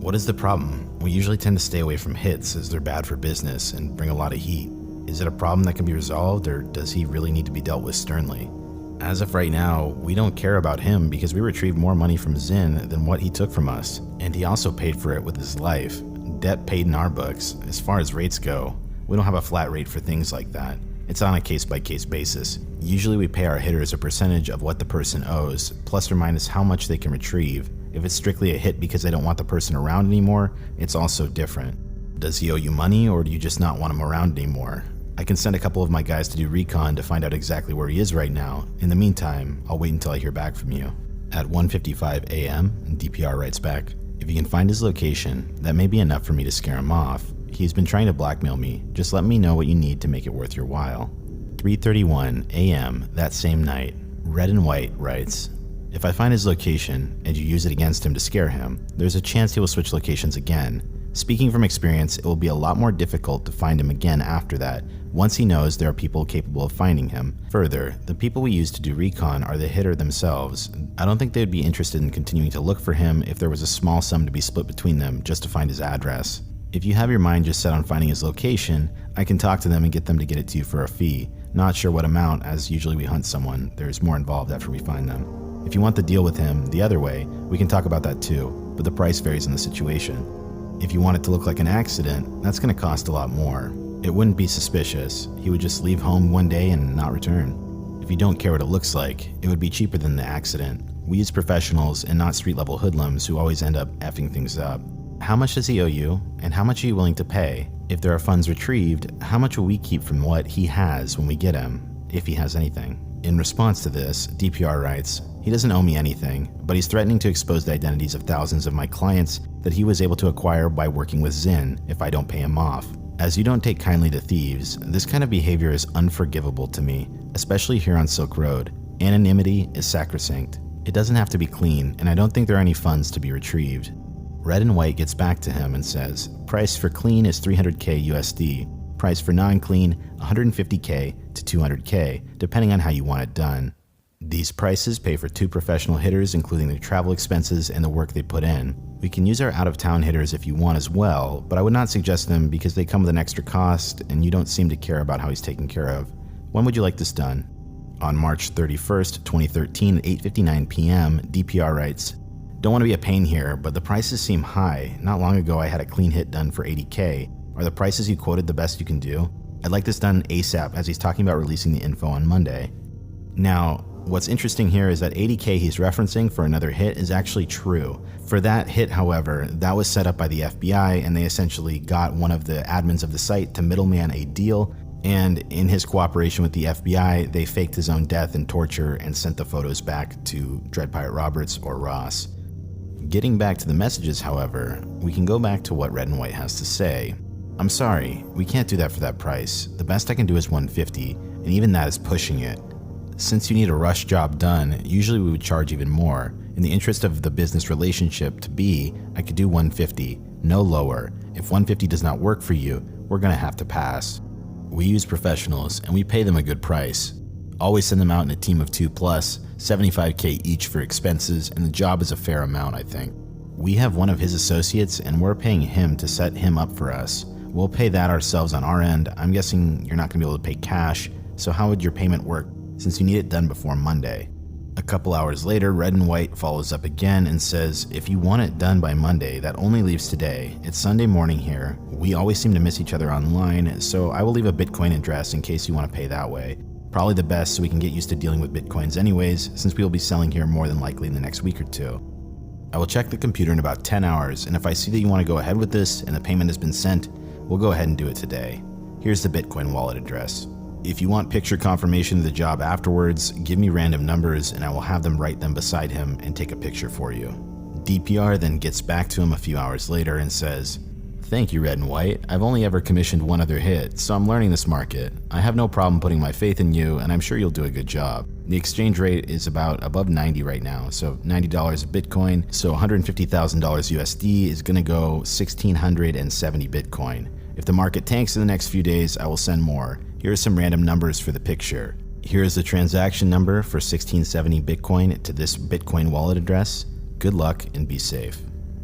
"What is the problem? We usually tend to stay away from hits as they're bad for business and bring a lot of heat. Is it a problem that can be resolved, or does he really need to be dealt with sternly? As of right now, we don't care about him because we retrieved more money from Zyn than what he took from us, and he also paid for it with his life. Debt paid in our books. As far as rates go, we don't have a flat rate for things like that. It's on a case-by-case basis. Usually we pay our hitters a percentage of what the person owes, plus or minus how much they can retrieve. If it's strictly a hit because they don't want the person around anymore, it's also different. Does he owe you money, or do you just not want him around anymore? I can send a couple of my guys to do recon to find out exactly where he is right now. In the meantime, I'll wait until I hear back from you." At 1:55 a.m., DPR writes back, "If you can find his location, that may be enough for me to scare him off. He's been trying to blackmail me. Just let me know what you need to make it worth your while." 3:31 a.m. that same night, Red and White writes, "If I find his location and you use it against him to scare him, there's a chance he will switch locations again. Speaking from experience, it will be a lot more difficult to find him again after that, once he knows there are people capable of finding him. Further, the people we use to do recon are the hitter themselves. I don't think they would be interested in continuing to look for him if there was a small sum to be split between them just to find his address. If you have your mind just set on finding his location, I can talk to them and get them to get it to you for a fee. Not sure what amount, as usually we hunt someone. There's more involved after we find them. If you want the deal with him the other way, we can talk about that too, but the price varies in the situation. If you want it to look like an accident, that's going to cost a lot more. It wouldn't be suspicious. He would just leave home one day and not return. If you don't care what it looks like, it would be cheaper than the accident. We use professionals and not street-level hoodlums who always end up effing things up. How much does he owe you, and how much are you willing to pay? If there are funds retrieved, how much will we keep from what he has when we get him, if he has anything?" In response to this, DPR writes, "He doesn't owe me anything, but he's threatening to expose the identities of thousands of my clients that he was able to acquire by working with Zyn if I don't pay him off. As you don't take kindly to thieves, this kind of behavior is unforgivable to me, especially here on Silk Road. Anonymity is sacrosanct. It doesn't have to be clean, and I don't think there are any funds to be retrieved." Red and White gets back to him and says, "Price for clean is 300K USD. Price for non-clean, 150K to 200K, depending on how you want it done." These prices pay for 2 professional hitters, including their travel expenses and the work they put in. We can use our out-of-town hitters if you want as well, but I would not suggest them because they come with an extra cost and you don't seem to care about how he's taken care of. When would you like this done? On March 31st, 2013 at 8:59 p.m., DPR writes, "Don't want to be a pain here, but the prices seem high. Not long ago I had a clean hit done for $80K. Are the prices you quoted the best you can do? I'd like this done ASAP as he's talking about releasing the info on Monday." Now, what's interesting here is that $80K he's referencing for another hit is actually true. For that hit, however, that was set up by the FBI and they essentially got one of the admins of the site to middleman a deal, and in his cooperation with the FBI, they faked his own death and torture and sent the photos back to Dread Pirate Roberts or Ross. Getting back to the messages, however, we can go back to what Red and White has to say. "I'm sorry, we can't do that for that price. The best I can do is $150, and even that is pushing it. Since you need a rush job done, usually we would charge even more. In the interest of the business relationship to be, I could do $150, no lower. If $150 does not work for you, we're gonna have to pass. We use professionals and we pay them a good price. Always send them out in a team of 2 plus, $75K each for expenses, and the job is a fair amount, I think. We have one of his associates and we're paying him to set him up for us. We'll pay that ourselves on our end. I'm guessing you're not gonna be able to pay cash, so how would your payment work since you need it done before Monday?" A couple hours later, Red and White follows up again and says, "If you want it done by Monday, that only leaves today. It's Sunday morning here. We always seem to miss each other online, so I will leave a Bitcoin address in case you want to pay that way. Probably the best so we can get used to dealing with Bitcoins anyways, since we will be selling here more than likely in the next week or 2. I will check the computer in about 10 hours, and if I see that you want to go ahead with this and the payment has been sent, we'll go ahead and do it today. Here's the Bitcoin wallet address. If you want picture confirmation of the job afterwards, give me random numbers and I will have them write them beside him and take a picture for you." DPR then gets back to him a few hours later and says, "Thank you, Red and White. I've only ever commissioned one other hit, so I'm learning this market. I have no problem putting my faith in you, and I'm sure you'll do a good job. The exchange rate is about above 90 right now, so $90 of Bitcoin, so $150,000 USD is gonna go 1,670 Bitcoin. If the market tanks in the next few days, I will send more. Here are some random numbers for the picture. Here is the transaction number for 1670 Bitcoin to this Bitcoin wallet address. Good luck and be safe."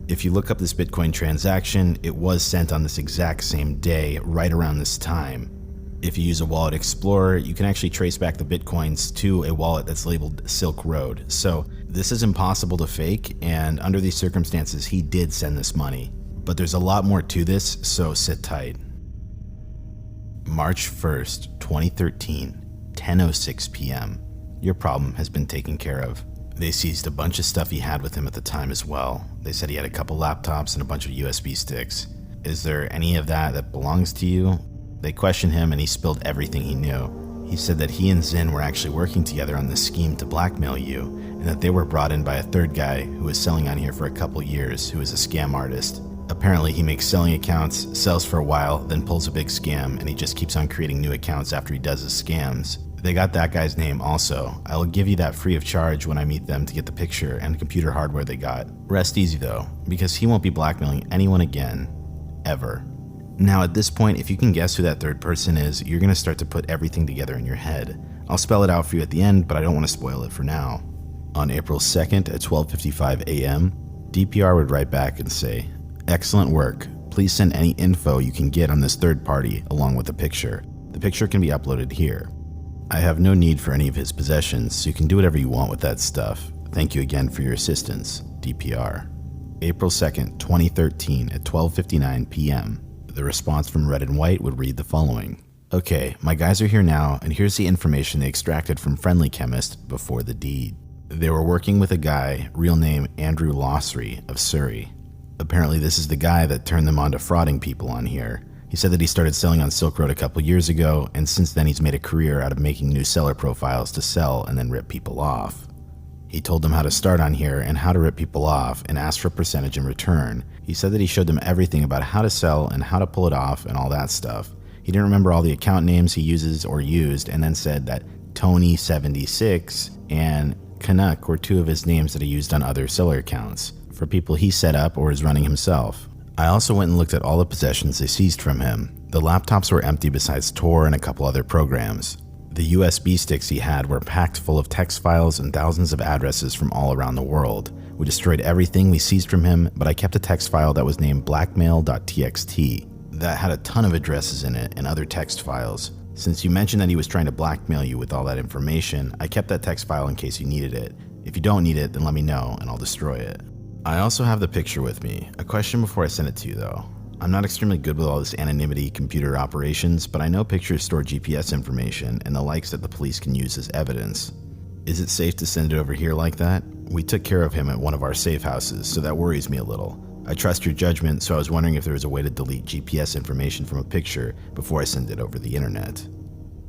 If you look up this Bitcoin transaction, it was sent on this exact same day, right around this time. If you use a Wallet Explorer, you can actually trace back the Bitcoins to a wallet that's labeled Silk Road. So this is impossible to fake, and under these circumstances, he did send this money. But there's a lot more to this, so sit tight. March 1st, 2013, 10:06 p.m. Your problem has been taken care of. They seized a bunch of stuff he had with him at the time as well. They said he had a couple laptops and a bunch of USB sticks. Is there any of that belongs to you? They questioned him and he spilled everything he knew. He said that he and Zinn were actually working together on this scheme to blackmail you, and that they were brought in by a third guy who was selling on here for a couple years, who is a scam artist. Apparently he makes selling accounts, sells for a while, then pulls a big scam, and he just keeps on creating new accounts after he does his scams. They got that guy's name also. I will give you that free of charge when I meet them to get the picture and computer hardware they got. Rest easy though, because he won't be blackmailing anyone again. Ever. Now at this point, if you can guess who that third person is, you're going to start to put everything together in your head. I'll spell it out for you at the end, but I don't want to spoil it for now. On April 2nd at 12:55 a.m., DPR would write back and say, "Excellent work. Please send any info you can get on this third party along with the picture. The picture can be uploaded here. I have no need for any of his possessions, so you can do whatever you want with that stuff. Thank you again for your assistance, DPR." April 2nd, 2013 at 12:59 p.m. The response from Red and White would read the following. "Okay, my guys are here now, and here's the information they extracted from Friendly Chemist before the deed. They were working with a guy, real name Andrew Lossery of Surrey. Apparently this is the guy that turned them on to frauding people on here. He said that he started selling on Silk Road a couple years ago, and since then he's made a career out of making new seller profiles to sell and then rip people off. He told them how to start on here and how to rip people off and asked for a percentage in return. He said that he showed them everything about how to sell and how to pull it off and all that stuff. He didn't remember all the account names he uses or used, and then said that Tony76 and Canuck were two of his names that he used on other seller accounts for people he set up or is running himself. I also went and looked at all the possessions they seized from him. The laptops were empty besides Tor and a couple other programs. The USB sticks he had were packed full of text files and thousands of addresses from all around the world. We destroyed everything we seized from him, but I kept a text file that was named blackmail.txt that had a ton of addresses in it and other text files. Since you mentioned that he was trying to blackmail you with all that information, I kept that text file in case you needed it. If you don't need it, then let me know and I'll destroy it. I also have the picture with me. A question before I send it to you though. I'm not extremely good with all this anonymity computer operations, but I know pictures store GPS information and the likes that the police can use as evidence. Is it safe to send it over here like that? We took care of him at one of our safe houses, so that worries me a little. I trust your judgment, so I was wondering if there was a way to delete GPS information from a picture before I send it over the internet.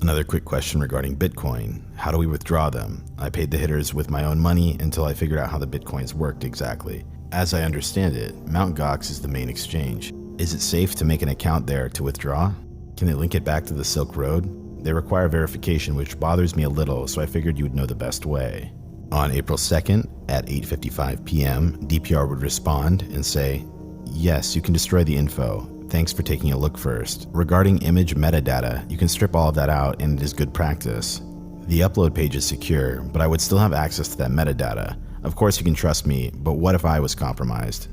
Another quick question regarding Bitcoin. How do we withdraw them? I paid the hitters with my own money until I figured out how the Bitcoins worked exactly. As I understand it, Mt. Gox is the main exchange. Is it safe to make an account there to withdraw? Can they link it back to the Silk Road? They require verification, which bothers me a little, so I figured you would know the best way. On April 2nd at 8:55 p.m., DPR would respond and say, "Yes, you can destroy the info. Thanks for taking a look first. Regarding image metadata, you can strip all of that out and it is good practice. The upload page is secure, but I would still have access to that metadata. Of course you can trust me, but what if I was compromised?"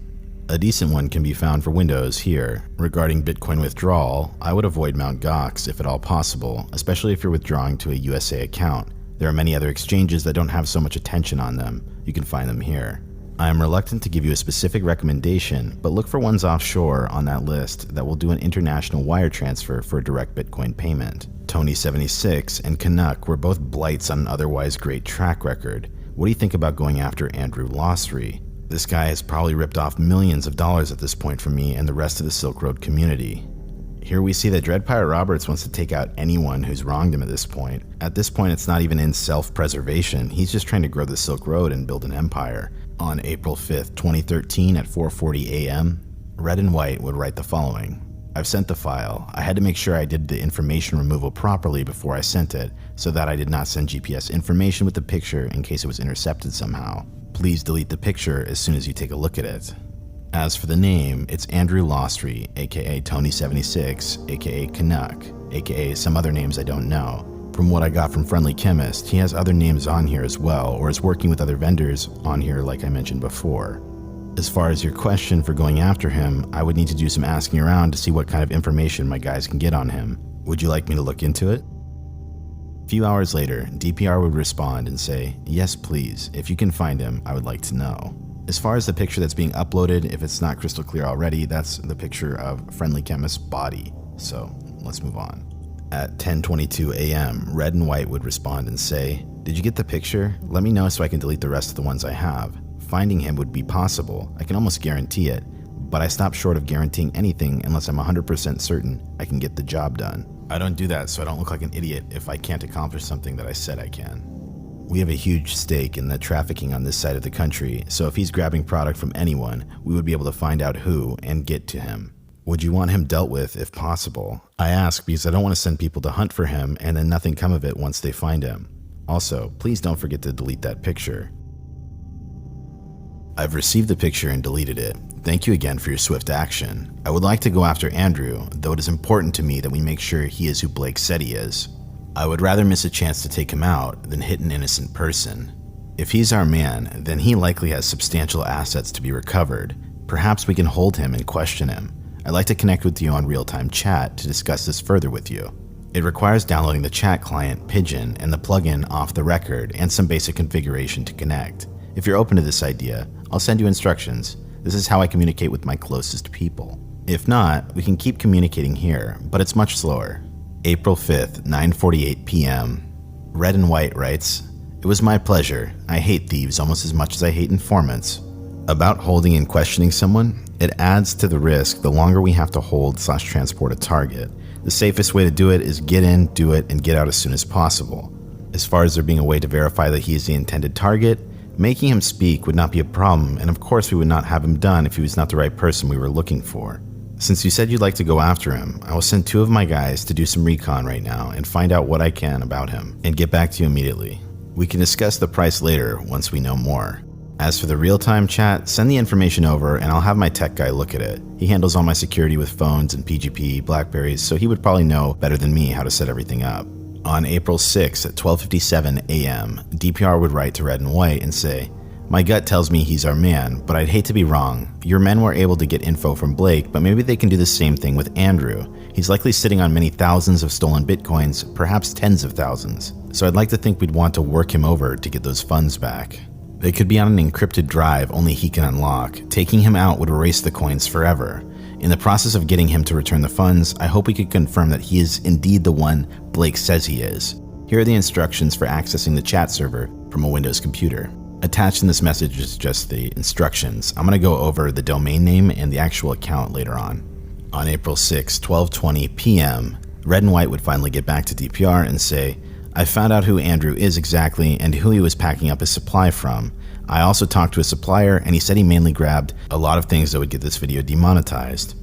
A decent one can be found for Windows here. Regarding Bitcoin withdrawal, I would avoid Mt. Gox if at all possible, especially if you're withdrawing to a USA account. There are many other exchanges that don't have so much attention on them. You can find them here. I am reluctant to give you a specific recommendation, but look for ones offshore on that list that will do an international wire transfer for a direct Bitcoin payment. Tony76 and Canuck were both blights on an otherwise great track record. What do you think about going after Andrew Losry? This guy has probably ripped off millions of dollars at this point from me and the rest of the Silk Road community. Here we see that Dread Pirate Roberts wants to take out anyone who's wronged him at this point. At this point, it's not even in self-preservation. He's just trying to grow the Silk Road and build an empire. On April 5th, 2013 at 4:40 a.m., Red and White would write the following. "I've sent the file. I had to make sure I did the information removal properly before I sent it, so that I did not send GPS information with the picture in case it was intercepted somehow. Please delete the picture as soon as you take a look at it." As for the name, it's Andrew Losry, aka Tony76, aka Canuck, aka some other names I don't know. From what I got from Friendly Chemist, he has other names on here as well, or is working with other vendors on here like I mentioned before. As far as your question for going after him, I would need to do some asking around to see what kind of information my guys can get on him. Would you like me to look into it? A few hours later, DPR would respond and say, "Yes, please. If you can find him, I would like to know." As far as the picture that's being uploaded, if it's not crystal clear already, that's the picture of Friendly Chemist's body. So let's move on. At 10:22 a.m., Red and White would respond and say, "Did you get the picture? Let me know so I can delete the rest of the ones I have. Finding him would be possible. I can almost guarantee it, but I stop short of guaranteeing anything unless I'm 100% certain I can get the job done. I don't do that so I don't look like an idiot if I can't accomplish something that I said I can." We have a huge stake in the trafficking on this side of the country, so if he's grabbing product from anyone, we would be able to find out who and get to him. Would you want him dealt with if possible? I ask because I don't want to send people to hunt for him and then nothing come of it once they find him. Also, please don't forget to delete that picture. I've received the picture and deleted it. Thank you again for your swift action. I would like to go after Andrew, though it is important to me that we make sure he is who Blake said he is. I would rather miss a chance to take him out than hit an innocent person. If he's our man, then he likely has substantial assets to be recovered. Perhaps we can hold him and question him. I'd like to connect with you on real-time chat to discuss this further with you. It requires downloading the chat client, Pigeon, and the plugin Off the Record, and some basic configuration to connect. If you're open to this idea, I'll send you instructions. This is how I communicate with my closest people. If not, we can keep communicating here, but it's much slower. April 5th, 9:48 p.m. Red and White writes, "It was my pleasure. I hate thieves almost as much as I hate informants. About holding and questioning someone, it adds to the risk the longer we have to hold/transport a target. The safest way to do it is get in, do it, and get out as soon as possible. As far as there being a way to verify that he is the intended target, making him speak would not be a problem, and of course we would not have him done if he was not the right person we were looking for. Since you said you'd like to go after him, I will send 2 of my guys to do some recon right now and find out what I can about him, and get back to you immediately. We can discuss the price later once we know more. As for the real-time chat, send the information over and I'll have my tech guy look at it. He handles all my security with phones and PGP, Blackberries, so he would probably know better than me how to set everything up. On April 6 at 12:57 a.m., DPR would write to Red and White and say, "My gut tells me he's our man, but I'd hate to be wrong. Your men were able to get info from Blake, but maybe they can do the same thing with Andrew. He's likely sitting on many thousands of stolen bitcoins, perhaps tens of thousands. So I'd like to think we'd want to work him over to get those funds back. They could be on an encrypted drive only he can unlock. Taking him out would erase the coins forever. In the process of getting him to return the funds, I hope we could confirm that he is indeed the one Blake says he is. Here are the instructions for accessing the chat server from a Windows computer." Attached in this message is just the instructions. I'm going to go over the domain name and the actual account later on. On April 6, 12:20 p.m., Red and White would finally get back to DPR and say, "I found out who Andrew is exactly and who he was packing up his supply from. I also talked to a supplier and he said he mainly grabbed a lot of things that would get this video demonetized.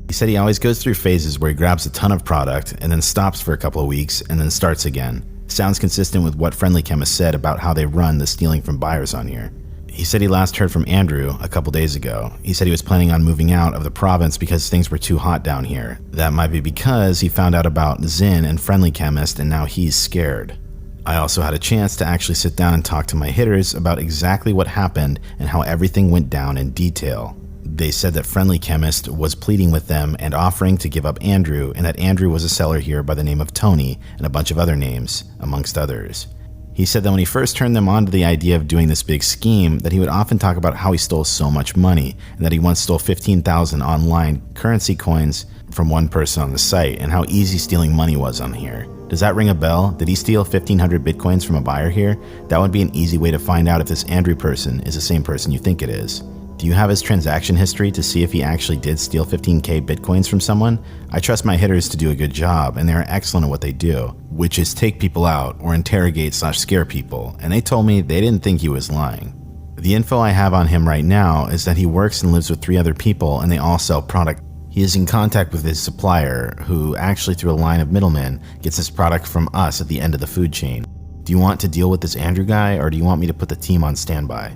He said he always goes through phases where he grabs a ton of product and then stops for a couple of weeks and then starts again. Sounds consistent with what Friendly Chemist said about how they run the stealing from buyers on here. He said he last heard from Andrew a couple days ago. He said he was planning on moving out of the province because things were too hot down here. That might be because he found out about Zinn and Friendly Chemist and now he's scared. I also had a chance to actually sit down and talk to my hitters about exactly what happened and how everything went down in detail. They said that Friendly Chemist was pleading with them and offering to give up Andrew, and that Andrew was a seller here by the name of Tony and a bunch of other names, amongst others. He said that when he first turned them on to the idea of doing this big scheme, that he would often talk about how he stole so much money, and that he once stole 15,000 online currency coins from one person on the site, and how easy stealing money was on here. Does that ring a bell? Did he steal 1,500 bitcoins from a buyer here? That would be an easy way to find out if this Andrew person is the same person you think it is. Do you have his transaction history to see if he actually did steal 15k bitcoins from someone? I trust my hitters to do a good job, and they are excellent at what they do, which is take people out or interrogate/scare people, and they told me they didn't think he was lying. The info I have on him right now is that he works and lives with 3 other people, and they all sell product. He is in contact with his supplier, who actually through a line of middlemen gets his product from us at the end of the food chain. Do you want to deal with this Andrew guy, or do you want me to put the team on standby?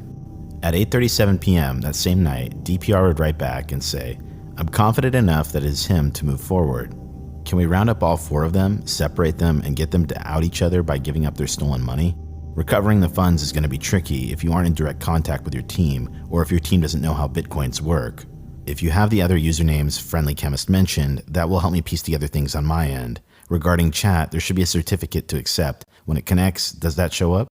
At 8:37 p.m. that same night, DPR would write back and say, "I'm confident enough that it is him to move forward. Can we round up all 4 of them, separate them, and get them to out each other by giving up their stolen money? Recovering the funds is going to be tricky if you aren't in direct contact with your team, or if your team doesn't know how bitcoins work. If you have the other usernames Friendly Chemist mentioned, that will help me piece together things on my end. Regarding chat, there should be a certificate to accept. When it connects, does that show up?"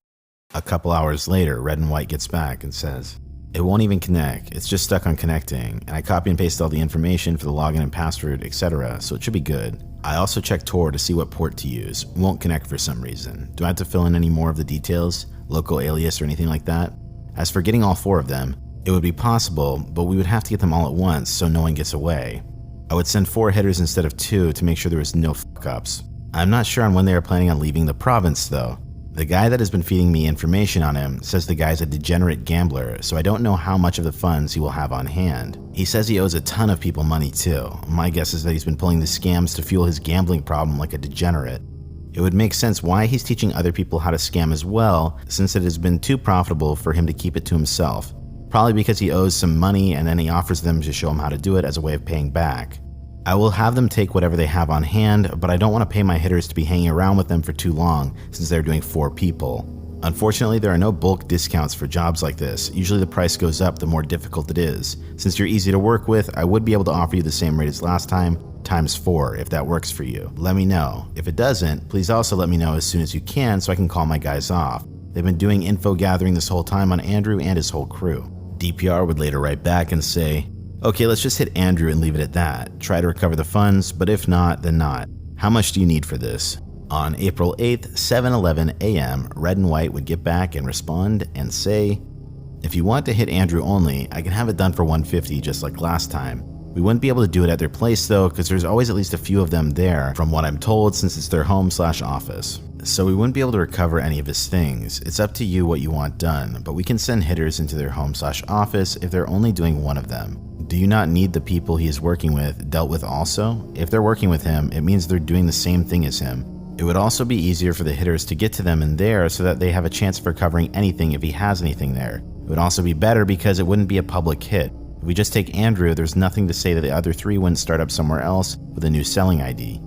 A couple hours later, Red and White gets back and says, "It won't even connect, it's just stuck on connecting, and I copy and paste all the information for the login and password, etc., so it should be good. I also checked Tor to see what port to use, won't connect for some reason. Do I have to fill in any more of the details, local alias or anything like that? As for getting all 4 of them, it would be possible, but we would have to get them all at once so no one gets away. I would send 4 hitters instead of 2 to make sure there was no fuck-ups. I'm not sure on when they are planning on leaving the province though. The guy that has been feeding me information on him says the guy's a degenerate gambler, so I don't know how much of the funds he will have on hand. He says he owes a ton of people money too. My guess is that he's been pulling the scams to fuel his gambling problem like a degenerate. It would make sense why he's teaching other people how to scam as well, since it has been too profitable for him to keep it to himself. Probably because he owes some money and then he offers them to show him how to do it as a way of paying back. I will have them take whatever they have on hand, but I don't want to pay my hitters to be hanging around with them for too long since they're doing 4 people. Unfortunately, there are no bulk discounts for jobs like this. Usually the price goes up the more difficult it is. Since you're easy to work with, I would be able to offer you the same rate as last time, times 4 if that works for you. Let me know. If it doesn't, please also let me know as soon as you can so I can call my guys off. They've been doing info gathering this whole time on Andrew and his whole crew." DPR would later write back and say, "Okay, let's just hit Andrew and leave it at that. Try to recover the funds, but if not, then not. How much do you need for this?" On April 8th, 7:11 a.m., Red and White would get back and respond and say, "If you want to hit Andrew only, I can have it done for 150 just like last time. We wouldn't be able to do it at their place though, because there's always at least a few of them there from what I'm told since it's their home/office. So we wouldn't be able to recover any of his things. It's up to you what you want done, but we can send hitters into their home/office if they're only doing one of them. Do you not need the people he is working with dealt with also? If they're working with him, it means they're doing the same thing as him. It would also be easier for the hitters to get to them in there so that they have a chance of recovering anything if he has anything there. It would also be better because it wouldn't be a public hit. If we just take Andrew, there's nothing to say that the other 3 wouldn't start up somewhere else with a new selling ID.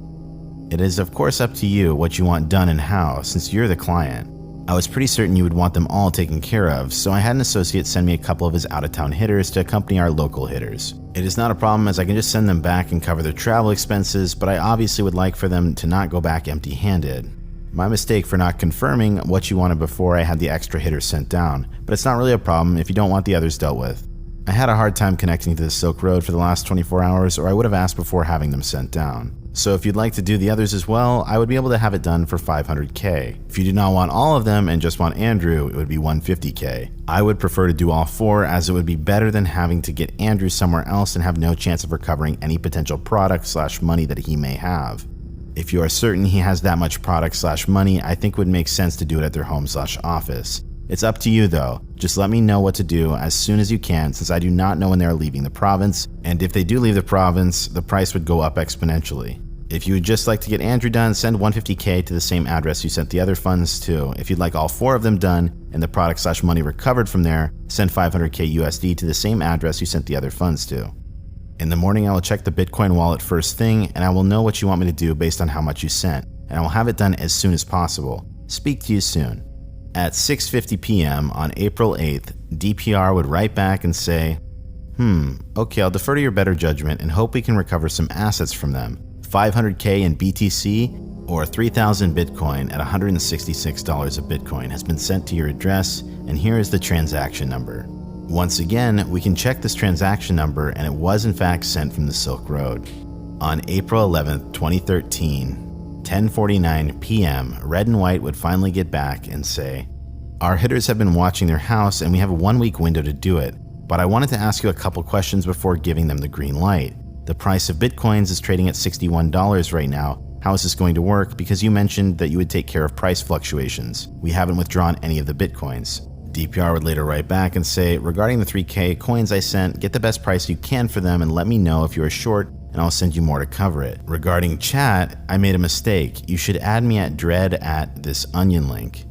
It is of course up to you what you want done and how, since you're the client. I was pretty certain you would want them all taken care of, so I had an associate send me a couple of his out-of-town hitters to accompany our local hitters. It is not a problem as I can just send them back and cover their travel expenses, but I obviously would like for them to not go back empty-handed. My mistake for not confirming what you wanted before I had the extra hitters sent down, but it's not really a problem if you don't want the others dealt with. I had a hard time connecting to the Silk Road for the last 24 hours, or I would have asked before having them sent down. So if you'd like to do the others as well, I would be able to have it done for $500K. If you do not want all of them and just want Andrew, it would be $150K. I would prefer to do all 4, as it would be better than having to get Andrew somewhere else and have no chance of recovering any potential product/money that he may have. If you are certain he has that much product/money, I think it would make sense to do it at their home/office. It's up to you though. Just let me know what to do as soon as you can, since I do not know when they are leaving the province, and if they do leave the province, the price would go up exponentially. If you would just like to get Andrew done, send $150K to the same address you sent the other funds to. If you'd like all 4 of them done and the product/money recovered from there, send $500K USD to the same address you sent the other funds to. In the morning, I will check the Bitcoin wallet first thing, and I will know what you want me to do based on how much you sent, and I will have it done as soon as possible. Speak to you soon. At 6:50 p.m. on April 8th, DPR would write back and say, okay, I'll defer to your better judgment and hope we can recover some assets from them. $500K in BTC or 3,000 Bitcoin at $166 a Bitcoin has been sent to your address, and here is the transaction number. Once again, we can check this transaction number, and it was in fact sent from the Silk Road. On April 11th, 2013, 10:49 p.m., Red and White would finally get back and say, our hitters have been watching their house and we have a 1-week window to do it, but I wanted to ask you a couple questions before giving them the green light. The price of Bitcoins is trading at $61 right now. How is this going to work? Because you mentioned that you would take care of price fluctuations. We haven't withdrawn any of the Bitcoins. DPR would later write back and say, regarding the 3K coins I sent, get the best price you can for them and let me know if you are short and I'll send you more to cover it. Regarding chat, I made a mistake. You should add me at dread@thisonion link.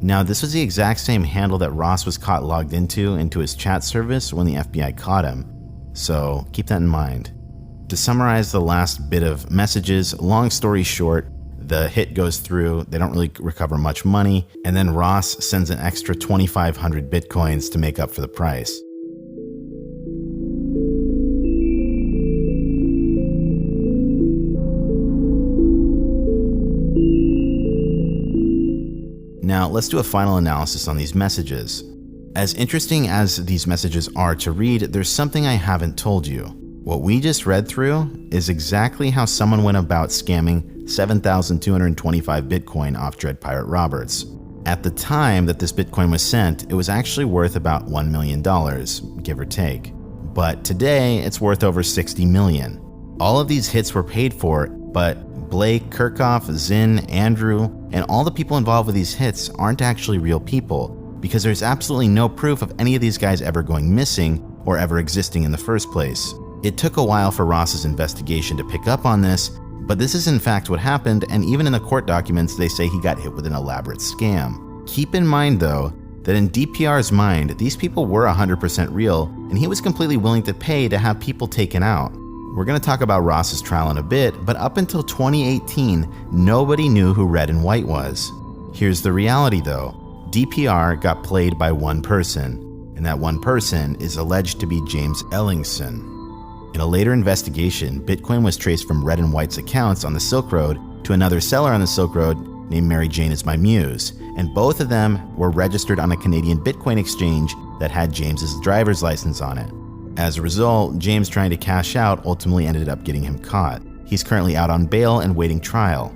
Now, this was the exact same handle that Ross was caught logged into his chat service when the FBI caught him. So keep that in mind. To summarize the last bit of messages, long story short, the hit goes through, they don't really recover much money, and then Ross sends an extra 2,500 Bitcoins to make up for the price. Now, let's do a final analysis on these messages. As interesting as these messages are to read, there's something I haven't told you. What we just read through is exactly how someone went about scamming 7,225 Bitcoin off Dread Pirate Roberts. At the time that this Bitcoin was sent, it was actually worth about $1 million, give or take. But today, it's worth over $60 million. All of these hits were paid for, but Blake, Kirchhoff, Zinn, Andrew, and all the people involved with these hits aren't actually real people, because there's absolutely no proof of any of these guys ever going missing or ever existing in the first place. It took a while for Ross's investigation to pick up on this, but this is in fact what happened, and even in the court documents they say he got hit with an elaborate scam. Keep in mind though, that in DPR's mind, these people were 100% real, and he was completely willing to pay to have people taken out. We're going to talk about Ross's trial in a bit, but up until 2018, nobody knew who Red and White was. Here's the reality though, DPR got played by one person, and that one person is alleged to be James Ellingson. In a later investigation, Bitcoin was traced from Red and White's accounts on the Silk Road to another seller on the Silk Road named Mary Jane is My Muse, and both of them were registered on a Canadian Bitcoin exchange that had James's driver's license on it. As a result, James trying to cash out ultimately ended up getting him caught. He's currently out on bail and waiting trial.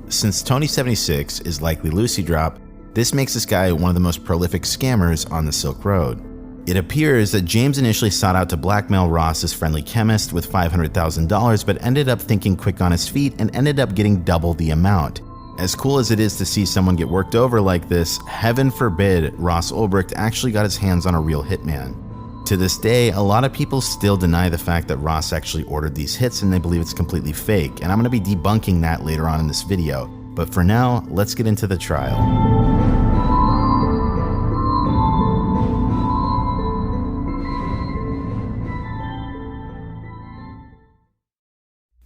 Since Tony76 is likely Lucy Drop, this makes this guy one of the most prolific scammers on the Silk Road. It appears that James initially sought out to blackmail Ross's friendly chemist with $500,000, but ended up thinking quick on his feet and ended up getting double the amount. As cool as it is to see someone get worked over like this, heaven forbid Ross Ulbricht actually got his hands on a real hitman. To this day, a lot of people still deny the fact that Ross actually ordered these hits and they believe it's completely fake, and I'm going to be debunking that later on in this video. But for now, let's get into the trial.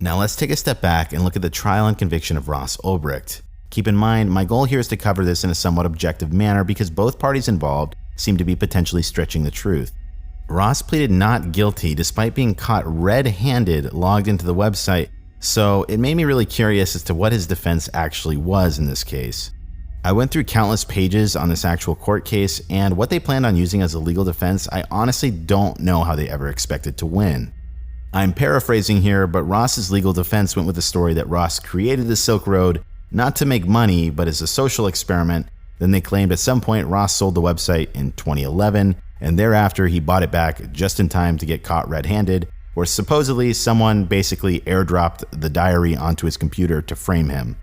Now let's take a step back and look at the trial and conviction of Ross Ulbricht. Keep in mind, my goal here is to cover this in a somewhat objective manner because both parties involved seem to be potentially stretching the truth. Ross pleaded not guilty despite being caught red-handed logged into the website, so it made me really curious as to what his defense actually was in this case. I went through countless pages on this actual court case, and what they planned on using as a legal defense, I honestly don't know how they ever expected to win. I'm paraphrasing here, but Ross's legal defense went with the story that Ross created the Silk Road not to make money, but as a social experiment. Then they claimed at some point Ross sold the website in 2011, and thereafter he bought it back just in time to get caught red-handed, where supposedly someone basically airdropped the diary onto his computer to frame him.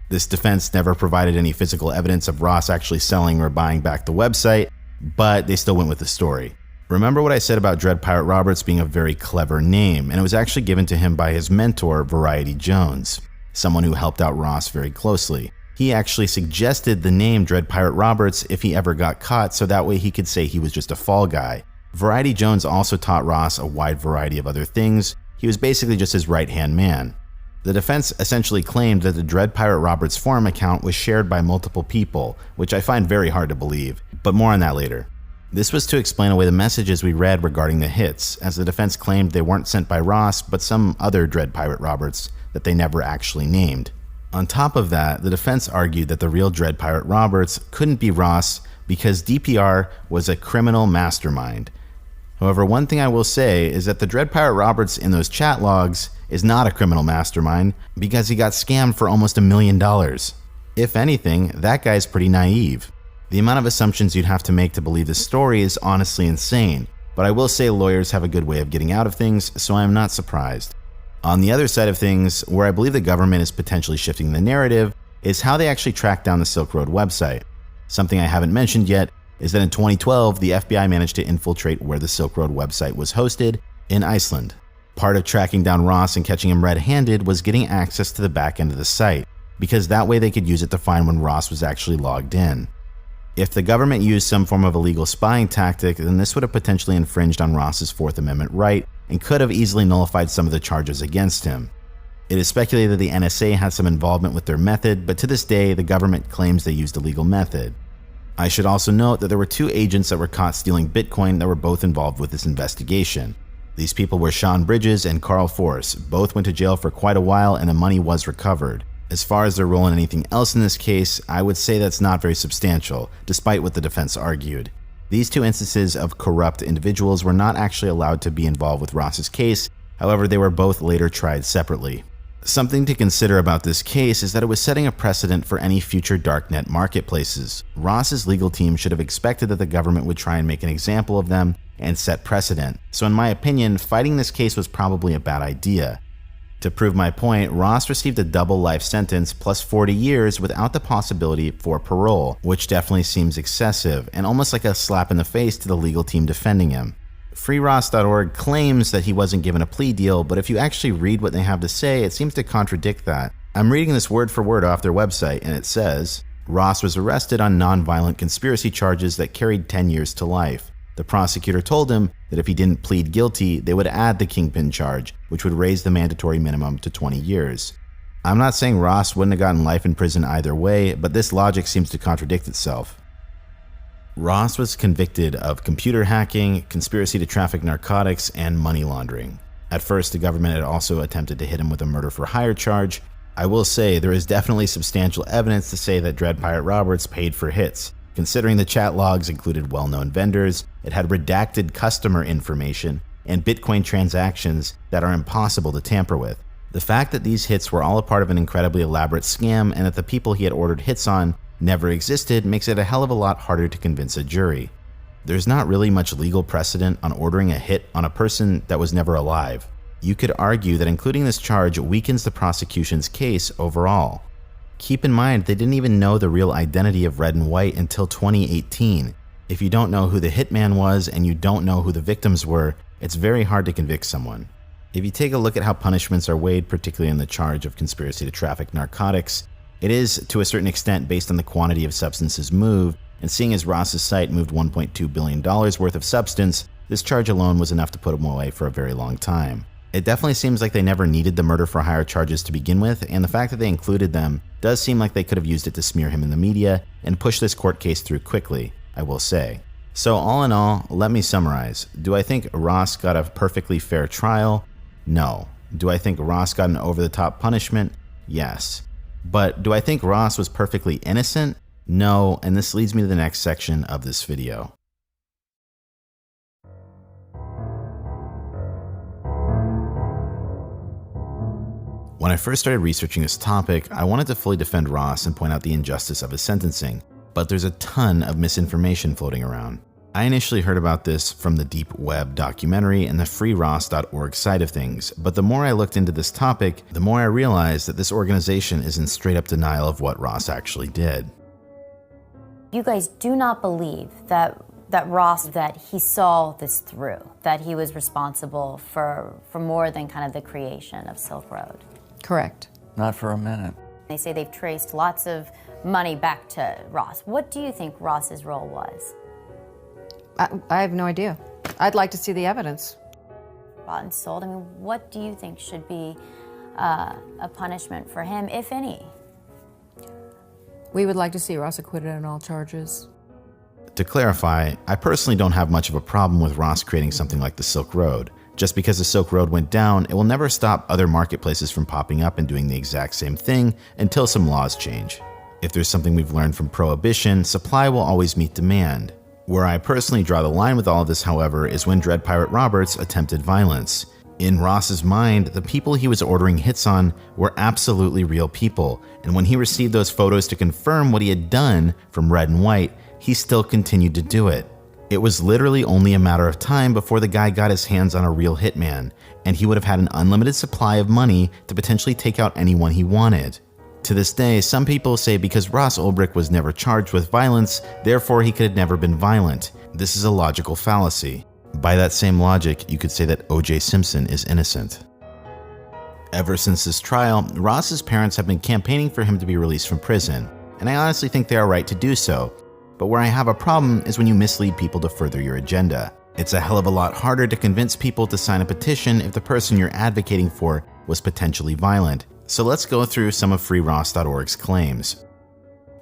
This defense never provided any physical evidence of Ross actually selling or buying back the website, but they still went with the story. Remember what I said about Dread Pirate Roberts being a very clever name, and it was actually given to him by his mentor, Variety Jones, someone who helped out Ross very closely. He actually suggested the name Dread Pirate Roberts if he ever got caught, so that way he could say he was just a fall guy. Variety Jones also taught Ross a wide variety of other things. He was basically just his right-hand man. The defense essentially claimed that the Dread Pirate Roberts forum account was shared by multiple people, which I find very hard to believe, but more on that later. This was to explain away the messages we read regarding the hits, as the defense claimed they weren't sent by Ross, but some other Dread Pirate Roberts that they never actually named. On top of that, the defense argued that the real Dread Pirate Roberts couldn't be Ross because DPR was a criminal mastermind. However, one thing I will say is that the Dread Pirate Roberts in those chat logs is not a criminal mastermind because he got scammed for almost $1 million. If anything, that guy's pretty naive. The amount of assumptions you'd have to make to believe this story is honestly insane, but I will say lawyers have a good way of getting out of things, so I am not surprised. On the other side of things, where I believe the government is potentially shifting the narrative, is how they actually tracked down the Silk Road website. Something I haven't mentioned yet is that in 2012, the FBI managed to infiltrate where the Silk Road website was hosted in Iceland. Part of tracking down Ross and catching him red-handed was getting access to the back end of the site, because that way they could use it to find when Ross was actually logged in. If the government used some form of illegal spying tactic, then this would have potentially infringed on Ross's Fourth Amendment right and could have easily nullified some of the charges against him. It is speculated that the NSA had some involvement with their method, but to this day, the government claims they used a legal method. I should also note that there were 2 agents that were caught stealing Bitcoin that were both involved with this investigation. These people were Sean Bridges and Carl Force. Both went to jail for quite a while and the money was recovered. As far as their role in anything else in this case, I would say that's not very substantial, despite what the defense argued. These 2 instances of corrupt individuals were not actually allowed to be involved with Ross's case, however they were both later tried separately. Something to consider about this case is that it was setting a precedent for any future darknet marketplaces. Ross's legal team should have expected that the government would try and make an example of them and set precedent, so in my opinion, fighting this case was probably a bad idea. To prove my point, Ross received a double life sentence plus 40 years without the possibility for parole, which definitely seems excessive and almost like a slap in the face to the legal team defending him. FreeRoss.org claims that he wasn't given a plea deal, but if you actually read what they have to say, it seems to contradict that. I'm reading this word for word off their website, and it says, Ross was arrested on nonviolent conspiracy charges that carried 10 years to life. The prosecutor told him that if he didn't plead guilty, they would add the kingpin charge, which would raise the mandatory minimum to 20 years. I'm not saying Ross wouldn't have gotten life in prison either way, but this logic seems to contradict itself. Ross was convicted of computer hacking, conspiracy to traffic narcotics, and money laundering. At first, the government had also attempted to hit him with a murder for hire charge. I will say there is definitely substantial evidence to say that Dread Pirate Roberts paid for hits. Considering the chat logs included well-known vendors, it had redacted customer information, and Bitcoin transactions that are impossible to tamper with. The fact that these hits were all a part of an incredibly elaborate scam and that the people he had ordered hits on never existed makes it a hell of a lot harder to convince a jury. There's not really much legal precedent on ordering a hit on a person that was never alive. You could argue that including this charge weakens the prosecution's case overall. Keep in mind, they didn't even know the real identity of Red and White until 2018. If you don't know who the hitman was and you don't know who the victims were, it's very hard to convict someone. If you take a look at how punishments are weighed, particularly in the charge of conspiracy to traffic narcotics, it is, to a certain extent, based on the quantity of substances moved, and seeing as Ross's site moved $1.2 billion worth of substance, this charge alone was enough to put him away for a very long time. It definitely seems like they never needed the murder for hire charges to begin with, and the fact that they included them does seem like they could have used it to smear him in the media and push this court case through quickly, I will say. So all in all, let me summarize. Do I think Ross got a perfectly fair trial? No. Do I think Ross got an over-the-top punishment? Yes. But do I think Ross was perfectly innocent? No, and this leads me to the next section of this video. When I first started researching this topic, I wanted to fully defend Ross and point out the injustice of his sentencing, but there's a ton of misinformation floating around. I initially heard about this from the Deep Web documentary and the freeross.org side of things, but the more I looked into this topic, the more I realized that this organization is in straight up denial of what Ross actually did. You guys do not believe that Ross, that he saw this through, that he was responsible for more than kind of the creation of Silk Road? Correct. Not for a minute. They say they've traced lots of money back to Ross. What do you think Ross's role was? I have no idea. I'd like to see the evidence. Bought and sold. I mean, what do you think should be a punishment for him, if any? We would like to see Ross acquitted on all charges. To clarify, I personally don't have much of a problem with Ross creating something like the Silk Road. Just because the Silk Road went down, it will never stop other marketplaces from popping up and doing the exact same thing until some laws change. If there's something we've learned from prohibition, supply will always meet demand. Where I personally draw the line with all of this, however, is when Dread Pirate Roberts attempted violence. In Ross's mind, the people he was ordering hits on were absolutely real people, and when he received those photos to confirm what he had done from Red and White, he still continued to do it. It was literally only a matter of time before the guy got his hands on a real hitman, and he would have had an unlimited supply of money to potentially take out anyone he wanted. To this day, some people say because Ross Ulbricht was never charged with violence, therefore he could have never been violent. This is a logical fallacy. By that same logic, you could say that O.J. Simpson is innocent. Ever since this trial, Ross's parents have been campaigning for him to be released from prison, and I honestly think they are right to do so. But where I have a problem is when you mislead people to further your agenda. It's a hell of a lot harder to convince people to sign a petition if the person you're advocating for was potentially violent. So let's go through some of freeross.org's claims.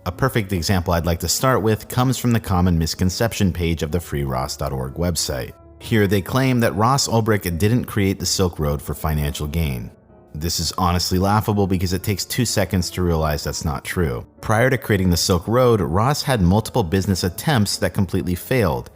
A perfect example I'd like to start with comes from the common misconception page of the freeross.org website. Here they claim that Ross Ulbricht didn't create the Silk Road for financial gain. This is honestly laughable because it takes 2 seconds to realize that's not true. Prior to creating the Silk Road, Ross had multiple business attempts that completely failed.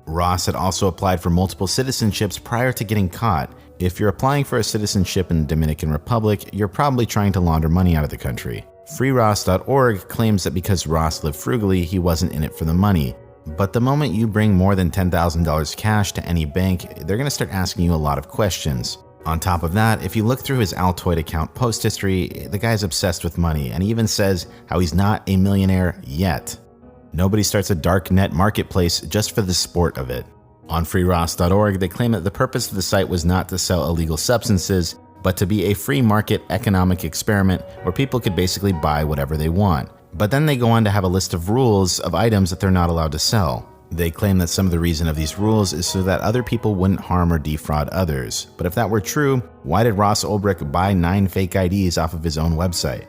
Ross had also applied for multiple citizenships prior to getting caught. If you're applying for a citizenship in the Dominican Republic, you're probably trying to launder money out of the country. Freeross.org claims that because Ross lived frugally, he wasn't in it for the money. But the moment you bring more than $10,000 cash to any bank, they're going to start asking you a lot of questions. On top of that, if you look through his Altoid account post history, the guy's obsessed with money, and he even says how he's not a millionaire yet. Nobody starts a dark net marketplace just for the sport of it. On freeross.org, they claim that the purpose of the site was not to sell illegal substances, but to be a free market economic experiment where people could basically buy whatever they want. But then they go on to have a list of rules of items that they're not allowed to sell. They claim that some of the reason of these rules is so that other people wouldn't harm or defraud others. But if that were true, why did Ross Ulbricht buy 9 fake IDs off of his own website?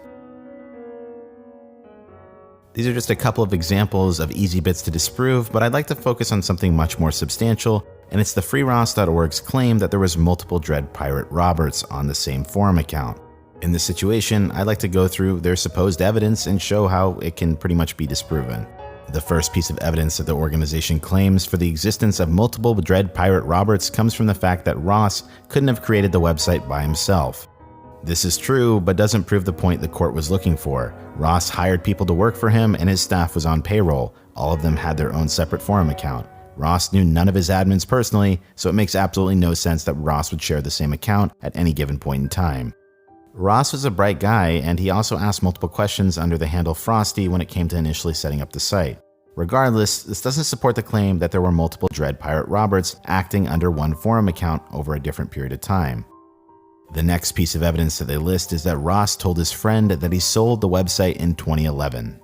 These are just a couple of examples of easy bits to disprove, but I'd like to focus on something much more substantial, and it's the freeross.org's claim that there was multiple Dread Pirate Roberts on the same forum account. In this situation, I'd like to go through their supposed evidence and show how it can pretty much be disproven. The first piece of evidence that the organization claims for the existence of multiple Dread Pirate Roberts comes from the fact that Ross couldn't have created the website by himself. This is true, but doesn't prove the point the court was looking for. Ross hired people to work for him and his staff was on payroll. All of them had their own separate forum account. Ross knew none of his admins personally, so it makes absolutely no sense that Ross would share the same account at any given point in time. Ross was a bright guy, and he also asked multiple questions under the handle Frosty when it came to initially setting up the site. Regardless, this doesn't support the claim that there were multiple Dread Pirate Roberts acting under one forum account over a different period of time. The next piece of evidence that they list is that Ross told his friend that he sold the website in 2011.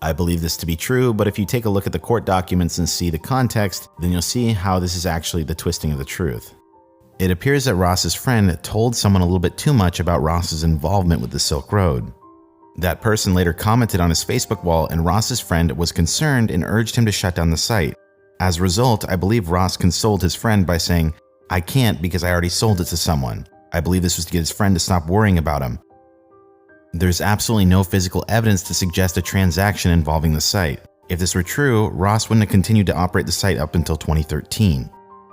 I believe this to be true, but if you take a look at the court documents and see the context, then you'll see how this is actually the twisting of the truth. It appears that Ross's friend told someone a little bit too much about Ross's involvement with the Silk Road. That person later commented on his Facebook wall, and Ross's friend was concerned and urged him to shut down the site. As a result, I believe Ross consoled his friend by saying, "I can't because I already sold it to someone." I believe this was to get his friend to stop worrying about him. There's absolutely no physical evidence to suggest a transaction involving the site. If this were true, Ross wouldn't have continued to operate the site up until 2013.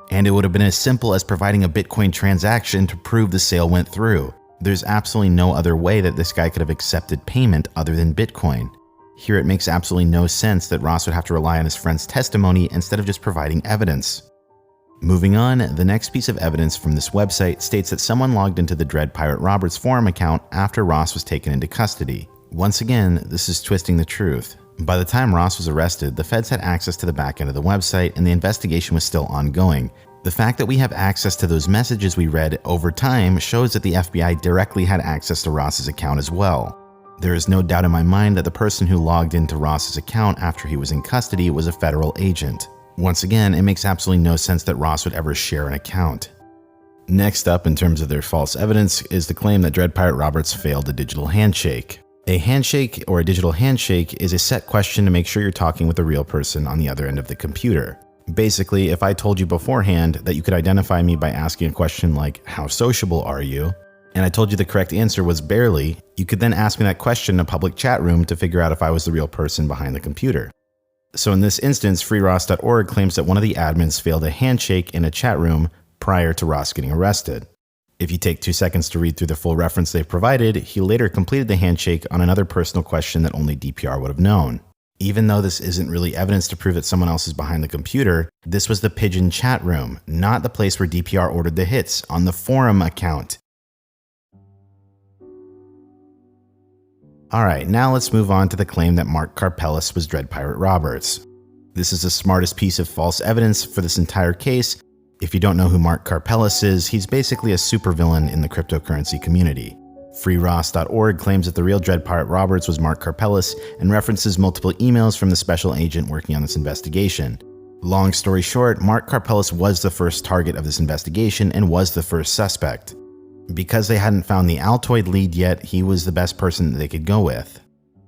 And it would have been as simple as providing a Bitcoin transaction to prove the sale went through. There's absolutely no other way that this guy could have accepted payment other than Bitcoin. Here it makes absolutely no sense that Ross would have to rely on his friend's testimony instead of just providing evidence. Moving on, the next piece of evidence from this website states that someone logged into the Dread Pirate Roberts forum account after Ross was taken into custody. Once again, this is twisting the truth. By the time Ross was arrested, the feds had access to the back end of the website and the investigation was still ongoing. The fact that we have access to those messages we read over time shows that the FBI directly had access to Ross's account as well. There is no doubt in my mind that the person who logged into Ross's account after he was in custody was a federal agent. Once again, it makes absolutely no sense that Ross would ever share an account. Next up, in terms of their false evidence, is the claim that Dread Pirate Roberts failed a digital handshake. A handshake or a digital handshake is a set question to make sure you're talking with a real person on the other end of the computer. Basically, if I told you beforehand that you could identify me by asking a question like, "How sociable are you?" and I told you the correct answer was barely, you could then ask me that question in a public chat room to figure out if I was the real person behind the computer. So in this instance, freeross.org claims that one of the admins failed a handshake in a chat room prior to Ross getting arrested. If you take 2 seconds to read through the full reference they've provided, he later completed the handshake on another personal question that only DPR would have known. Even though this isn't really evidence to prove that someone else is behind the computer, this was the Pigeon chat room, not the place where DPR ordered the hits, on the forum account. Alright, now let's move on to the claim that Mark Karpeles was Dread Pirate Roberts. This is the smartest piece of false evidence for this entire case. If you don't know who Mark Karpeles is, he's basically a supervillain in the cryptocurrency community. freeross.org claims that the real Dread Pirate Roberts was Mark Karpeles and references multiple emails from the special agent working on this investigation. Long story short, Mark Karpeles was the first target of this investigation and was the first suspect. Because they hadn't found the Altoid lead yet, he was the best person that they could go with.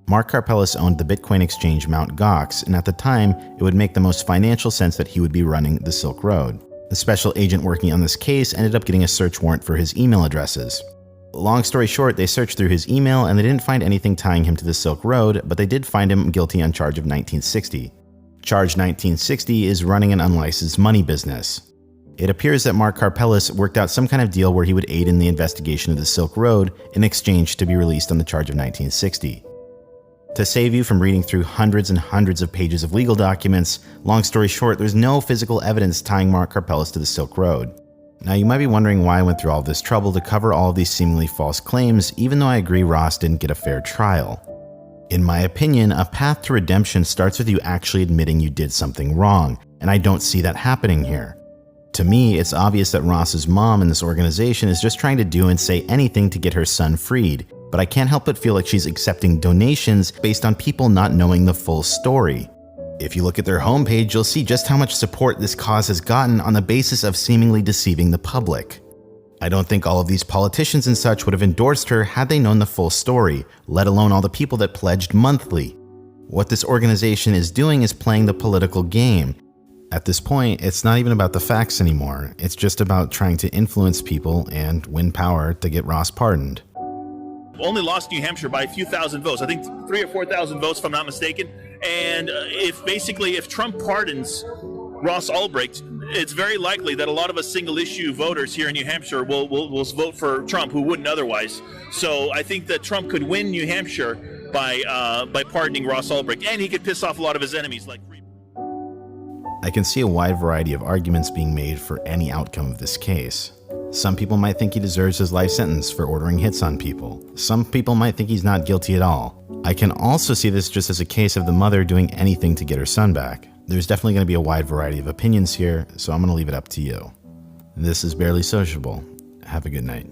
Mark Karpeles owned the Bitcoin exchange Mt. Gox, and at the time, it would make the most financial sense that he would be running the Silk Road. The special agent working on this case ended up getting a search warrant for his email addresses. Long story short, they searched through his email and they didn't find anything tying him to the Silk Road, but they did find him guilty on charge of 1960. Charge 1960 is running an unlicensed money business. It appears that Mark Karpeles worked out some kind of deal where he would aid in the investigation of the Silk Road in exchange to be released on the charge of 1960. To save you from reading through hundreds and hundreds of pages of legal documents, long story short, there's no physical evidence tying Mark Karpeles to the Silk Road. Now you might be wondering why I went through all this trouble to cover all of these seemingly false claims, even though I agree Ross didn't get a fair trial. In my opinion, a path to redemption starts with you actually admitting you did something wrong, and I don't see that happening here. To me, it's obvious that Ross's mom in this organization is just trying to do and say anything to get her son freed, but I can't help but feel like she's accepting donations based on people not knowing the full story. If you look at their homepage, you'll see just how much support this cause has gotten on the basis of seemingly deceiving the public. I don't think all of these politicians and such would have endorsed her had they known the full story, let alone all the people that pledged monthly. What this organization is doing is playing the political game. At this point, it's not even about the facts anymore. It's just about trying to influence people and win power to get Ross pardoned. Only lost New Hampshire by a few thousand votes. I think 3,000 or 4,000 votes, if I'm not mistaken. And if Trump pardons Ross Ulbricht, it's very likely that a lot of us single-issue voters here in New Hampshire will vote for Trump, who wouldn't otherwise. So I think that Trump could win New Hampshire by pardoning Ross Ulbricht, and he could piss off a lot of his enemies. I can see a wide variety of arguments being made for any outcome of this case. Some people might think he deserves his life sentence for ordering hits on people. Some people might think he's not guilty at all. I can also see this just as a case of the mother doing anything to get her son back. There's definitely going to be a wide variety of opinions here, so I'm going to leave it up to you. This is Barely Sociable. Have a good night.